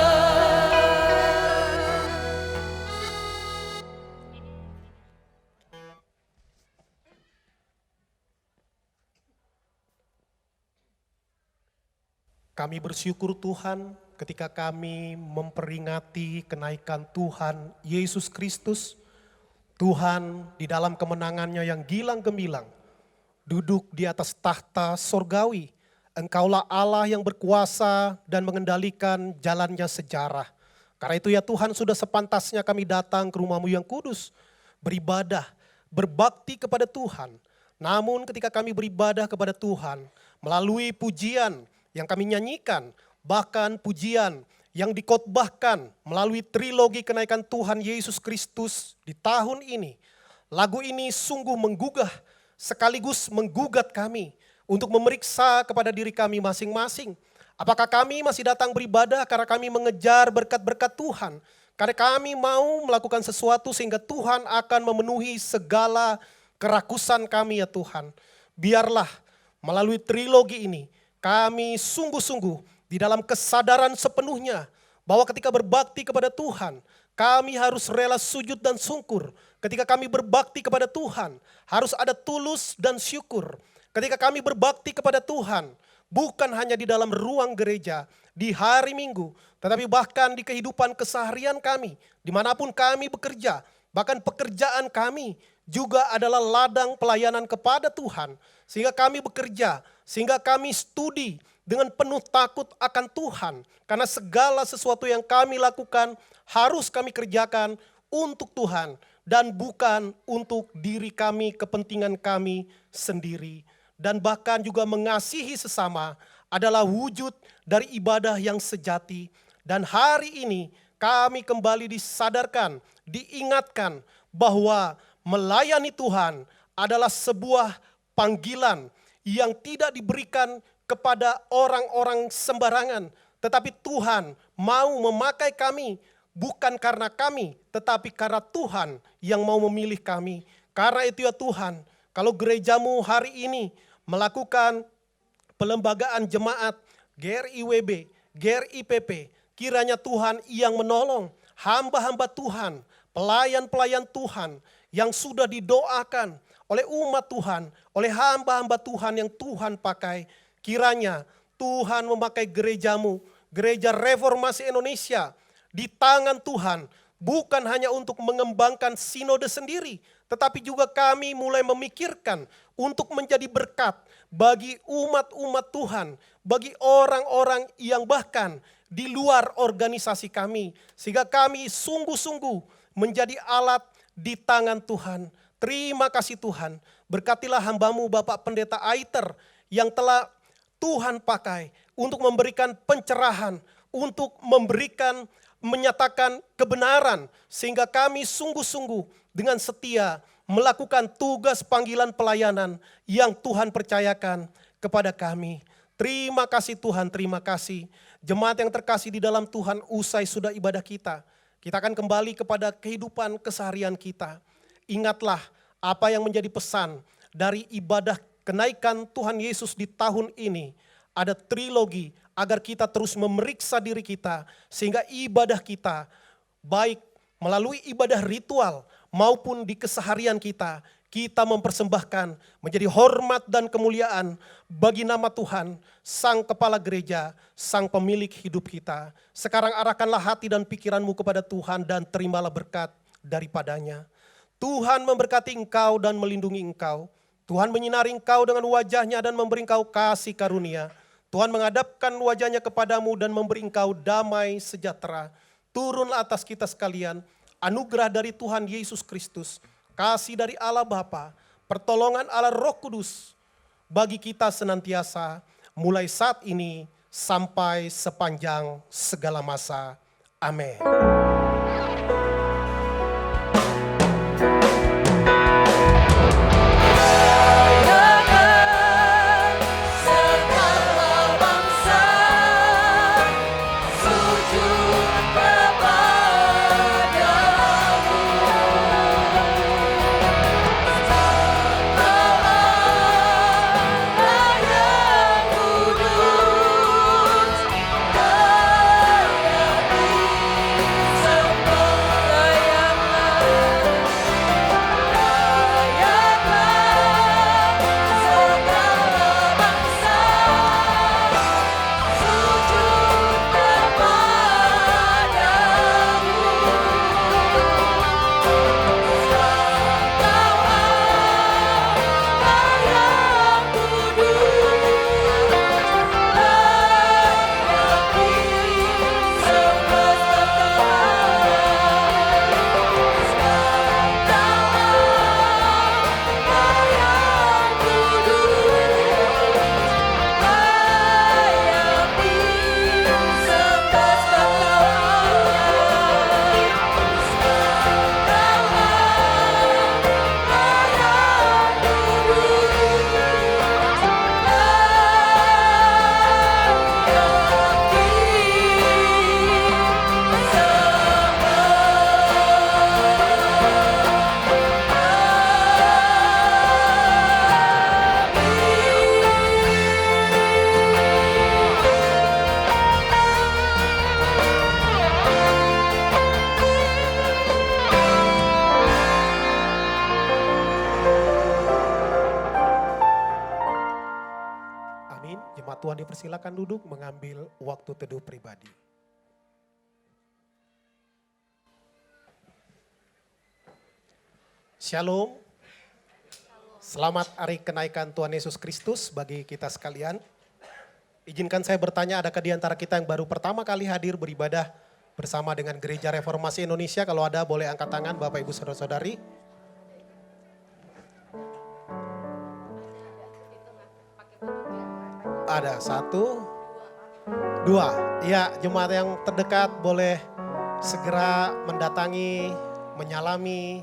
Kami bersyukur Tuhan ketika kami memperingati kenaikan Tuhan Yesus Kristus. Tuhan di dalam kemenangannya yang gilang gemilang, duduk di atas tahta sorgawi. Engkaulah Allah yang berkuasa dan mengendalikan jalannya sejarah. Karena itu ya Tuhan, sudah sepantasnya kami datang ke rumah-Mu yang kudus, beribadah, berbakti kepada Tuhan. Namun ketika kami beribadah kepada Tuhan, melalui pujian yang kami nyanyikan, bahkan pujian yang dikotbahkan melalui trilogi kenaikan Tuhan Yesus Kristus di tahun ini. Lagu ini sungguh menggugah sekaligus menggugat kami untuk memeriksa kepada diri kami masing-masing. Apakah kami masih datang beribadah karena kami mengejar berkat-berkat Tuhan? Karena kami mau melakukan sesuatu sehingga Tuhan akan memenuhi segala kerakusan kami ya Tuhan. Biarlah melalui trilogi ini kami sungguh-sungguh di dalam kesadaran sepenuhnya bahwa ketika berbakti kepada Tuhan, kami harus rela sujud dan sungkur. Ketika kami berbakti kepada Tuhan, harus ada tulus dan syukur. Ketika kami berbakti kepada Tuhan, bukan hanya di dalam ruang gereja, di hari Minggu, tetapi bahkan di kehidupan keseharian kami, dimanapun kami bekerja, bahkan pekerjaan kami juga adalah ladang pelayanan kepada Tuhan. Sehingga kami bekerja, sehingga kami studi dengan penuh takut akan Tuhan. Karena segala sesuatu yang kami lakukan harus kami kerjakan untuk Tuhan. Dan bukan untuk diri kami, kepentingan kami sendiri. Dan bahkan juga mengasihi sesama adalah wujud dari ibadah yang sejati. Dan hari ini kami kembali disadarkan, diingatkan bahwa melayani Tuhan adalah sebuah panggilan yang tidak diberikan kepada orang-orang sembarangan. Tetapi Tuhan mau memakai kami bukan karena kami, tetapi karena Tuhan yang mau memilih kami. Karena itu ya Tuhan, kalau gerejamu hari ini melakukan pelembagaan jemaat, GRIWB, GRIPP, kiranya Tuhan yang menolong hamba-hamba Tuhan, pelayan-pelayan Tuhan yang sudah didoakan oleh umat Tuhan, oleh hamba-hamba Tuhan yang Tuhan pakai. Kiranya Tuhan memakai gerejamu, Gereja Reformasi Indonesia di tangan Tuhan. Bukan hanya untuk mengembangkan sinode sendiri, tetapi juga kami mulai memikirkan untuk menjadi berkat bagi umat-umat Tuhan, bagi orang-orang yang bahkan di luar organisasi kami. Sehingga kami sungguh-sungguh menjadi alat di tangan Tuhan. Terima kasih Tuhan. Berkatilah hamba-Mu Bapak Pendeta Aiter yang telah Tuhan pakai untuk memberikan pencerahan, untuk menyatakan kebenaran, sehingga kami sungguh-sungguh dengan setia melakukan tugas panggilan pelayanan yang Tuhan percayakan kepada kami. Terima kasih Tuhan, terima kasih. Jemaat yang terkasih di dalam Tuhan, usai sudah ibadah kita akan kembali kepada kehidupan keseharian kita. Ingatlah apa yang menjadi pesan dari ibadah kenaikan Tuhan Yesus di tahun ini. Ada trilogi agar kita terus memeriksa diri kita, sehingga ibadah kita, baik melalui ibadah ritual maupun di keseharian kita mempersembahkan menjadi hormat dan kemuliaan bagi nama Tuhan, Sang Kepala Gereja, Sang Pemilik hidup kita. Sekarang arahkanlah hati dan pikiranmu kepada Tuhan dan terimalah berkat daripadanya. Tuhan memberkati engkau dan melindungi engkau. Tuhan menyinari engkau dengan wajahnya dan memberi engkau kasih karunia. Tuhan menghadapkan wajahnya kepadamu dan memberi engkau damai sejahtera. Turunlah atas kita sekalian anugerah dari Tuhan Yesus Kristus, kasih dari Allah Bapa, pertolongan Allah Roh Kudus bagi kita senantiasa mulai saat ini sampai sepanjang segala masa. Amin. Tuhan dipersilakan duduk mengambil waktu teduh pribadi. Shalom. Selamat hari kenaikan Tuhan Yesus Kristus bagi kita sekalian. Izinkan saya bertanya, adakah di antara kita yang baru pertama kali hadir beribadah bersama dengan Gereja Reformasi Indonesia? Kalau ada boleh angkat tangan Bapak Ibu Saudara-saudari. Ada 1, 2. Ya, jemaat yang terdekat boleh segera mendatangi, menyalami.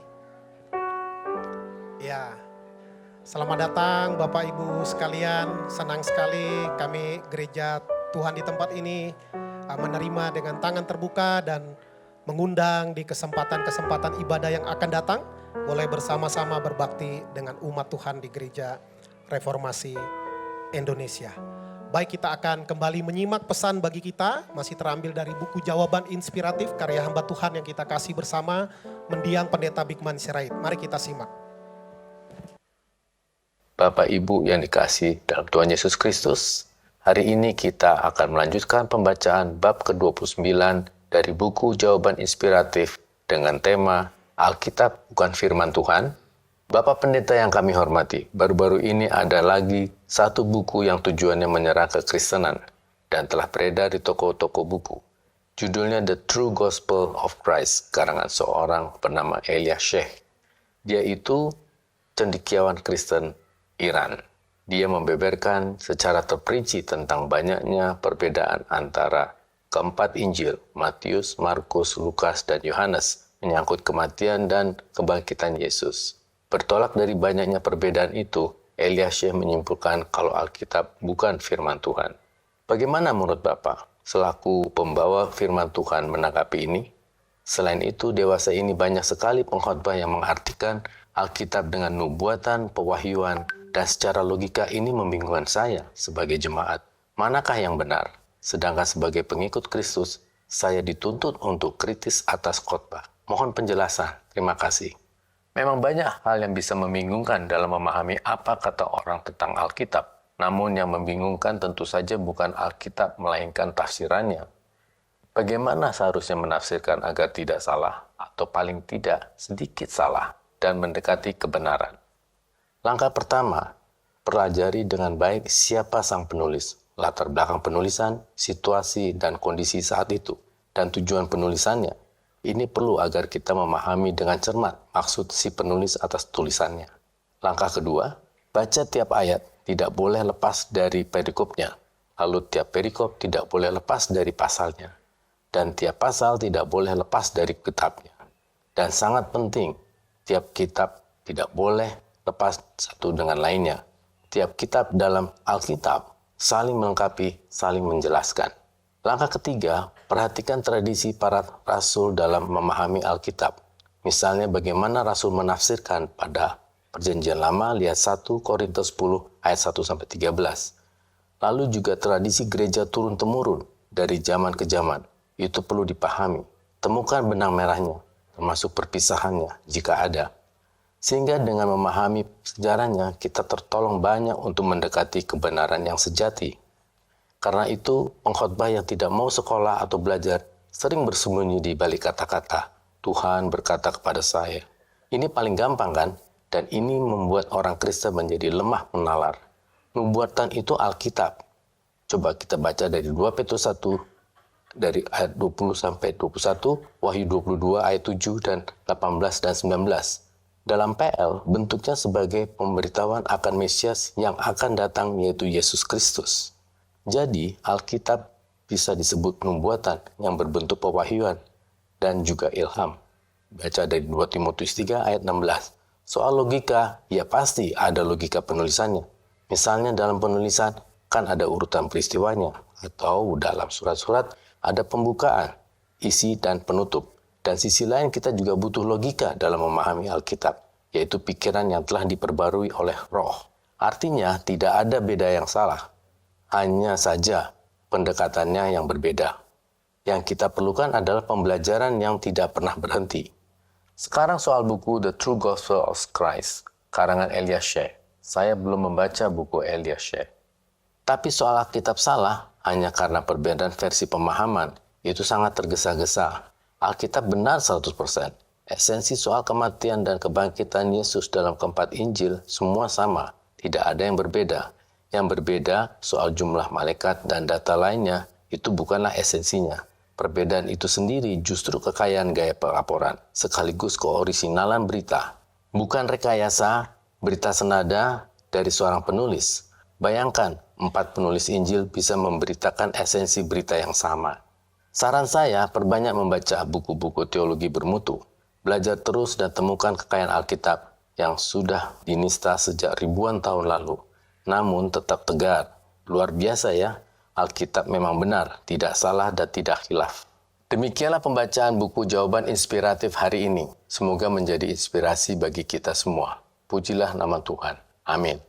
Ya, selamat datang Bapak Ibu sekalian. Senang sekali kami gereja Tuhan di tempat ini menerima dengan tangan terbuka dan mengundang di kesempatan-kesempatan ibadah yang akan datang. Boleh bersama-sama berbakti dengan umat Tuhan di Gereja Reformasi Indonesia. Baik, kita akan kembali menyimak pesan bagi kita, masih terambil dari buku Jawaban Inspiratif karya hamba Tuhan yang kita kasih bersama mendiang Pendeta Bigman Sirait. Mari kita simak. Bapak Ibu yang dikasihi dalam Tuhan Yesus Kristus, hari ini kita akan melanjutkan pembacaan bab ke-29 dari buku Jawaban Inspiratif dengan tema Alkitab bukan firman Tuhan. Bapak Pendeta yang kami hormati, baru-baru ini ada lagi satu buku yang tujuannya menyerang kekristenan dan telah beredar di toko-toko buku. Judulnya The True Gospel of Christ, karangan seorang bernama Elia Sheikh. Dia itu cendekiawan Kristen Iran. Dia membeberkan secara terperinci tentang banyaknya perbedaan antara keempat Injil, Matius, Markus, Lukas, dan Yohanes, menyangkut kematian dan kebangkitan Yesus. Bertolak dari banyaknya perbedaan itu, Elyashiah menyimpulkan kalau Alkitab bukan firman Tuhan. Bagaimana menurut Bapak, selaku pembawa firman Tuhan menanggapi ini? Selain itu, dewasa ini banyak sekali pengkhotbah yang mengartikan Alkitab dengan nubuatan, pewahyuan, dan secara logika ini membingungkan saya sebagai jemaat. Manakah yang benar? Sedangkan sebagai pengikut Kristus, saya dituntut untuk kritis atas khotbah. Mohon penjelasan. Terima kasih. Memang banyak hal yang bisa membingungkan dalam memahami apa kata orang tentang Alkitab. Namun yang membingungkan tentu saja bukan Alkitab, melainkan tafsirannya. Bagaimana seharusnya menafsirkan agar tidak salah, atau paling tidak sedikit salah, dan mendekati kebenaran? Langkah pertama, pelajari dengan baik siapa sang penulis, latar belakang penulisan, situasi, dan kondisi saat itu, dan tujuan penulisannya. Ini perlu agar kita memahami dengan cermat maksud si penulis atas tulisannya. Langkah kedua, baca tiap ayat, tidak boleh lepas dari perikopnya. Lalu tiap perikop tidak boleh lepas dari pasalnya. Dan tiap pasal tidak boleh lepas dari kitabnya. Dan sangat penting, tiap kitab tidak boleh lepas satu dengan lainnya. Tiap kitab dalam Alkitab saling melengkapi, saling menjelaskan. Langkah ketiga, perhatikan tradisi para rasul dalam memahami Alkitab. Misalnya bagaimana rasul menafsirkan pada Perjanjian Lama, lihat 1 Korintus 10 ayat 1-13. Lalu juga tradisi gereja turun-temurun dari zaman ke zaman. Itu perlu dipahami. Temukan benang merahnya, termasuk perpisahannya jika ada. Sehingga dengan memahami sejarahnya, kita tertolong banyak untuk mendekati kebenaran yang sejati. Karena itu, pengkhotbah yang tidak mau sekolah atau belajar sering bersembunyi di balik kata-kata, Tuhan berkata kepada saya. Ini paling gampang kan? Dan ini membuat orang Kristen menjadi lemah menalar. Nubuatan itu Alkitab. Coba kita baca dari 2 Petrus 1, dari ayat 20-21, Wahyu 22 ayat 7 dan 18 dan 19. Dalam PL, bentuknya sebagai pemberitahuan akan Mesias yang akan datang, yaitu Yesus Kristus. Jadi, Alkitab bisa disebut nubuatan yang berbentuk pewahyuan dan juga ilham. Baca dari 2 Timotius 3 ayat 16. Soal logika, ya pasti ada logika penulisannya. Misalnya dalam penulisan kan ada urutan peristiwanya, atau dalam surat-surat ada pembukaan, isi, dan penutup. Dan sisi lain kita juga butuh logika dalam memahami Alkitab, yaitu pikiran yang telah diperbarui oleh Roh. Artinya tidak ada beda yang salah, hanya saja pendekatannya yang berbeda. Yang kita perlukan adalah pembelajaran yang tidak pernah berhenti. Sekarang soal buku The True Gospel of Christ, karangan Elyashiah. Saya belum membaca buku Elyashiah. Tapi soal Alkitab salah hanya karena perbedaan versi pemahaman, itu sangat tergesa-gesa. Alkitab benar 100%. Esensi soal kematian dan kebangkitan Yesus dalam keempat Injil semua sama, tidak ada yang berbeda. Yang berbeda soal jumlah malaikat dan data lainnya itu bukanlah esensinya. Perbedaan itu sendiri justru kekayaan gaya pelaporan, sekaligus keorisinalan berita. Bukan rekayasa, berita senada dari seorang penulis. Bayangkan, 4 penulis Injil bisa memberitakan esensi berita yang sama. Saran saya, perbanyak membaca buku-buku teologi bermutu. Belajar terus dan temukan kekayaan Alkitab yang sudah dinista sejak ribuan tahun lalu. Namun tetap tegar. Luar biasa ya, Alkitab memang benar, tidak salah dan tidak khilaf. Demikianlah pembacaan buku Jawaban Inspiratif hari ini. Semoga menjadi inspirasi bagi kita semua. Pujilah nama Tuhan. Amin.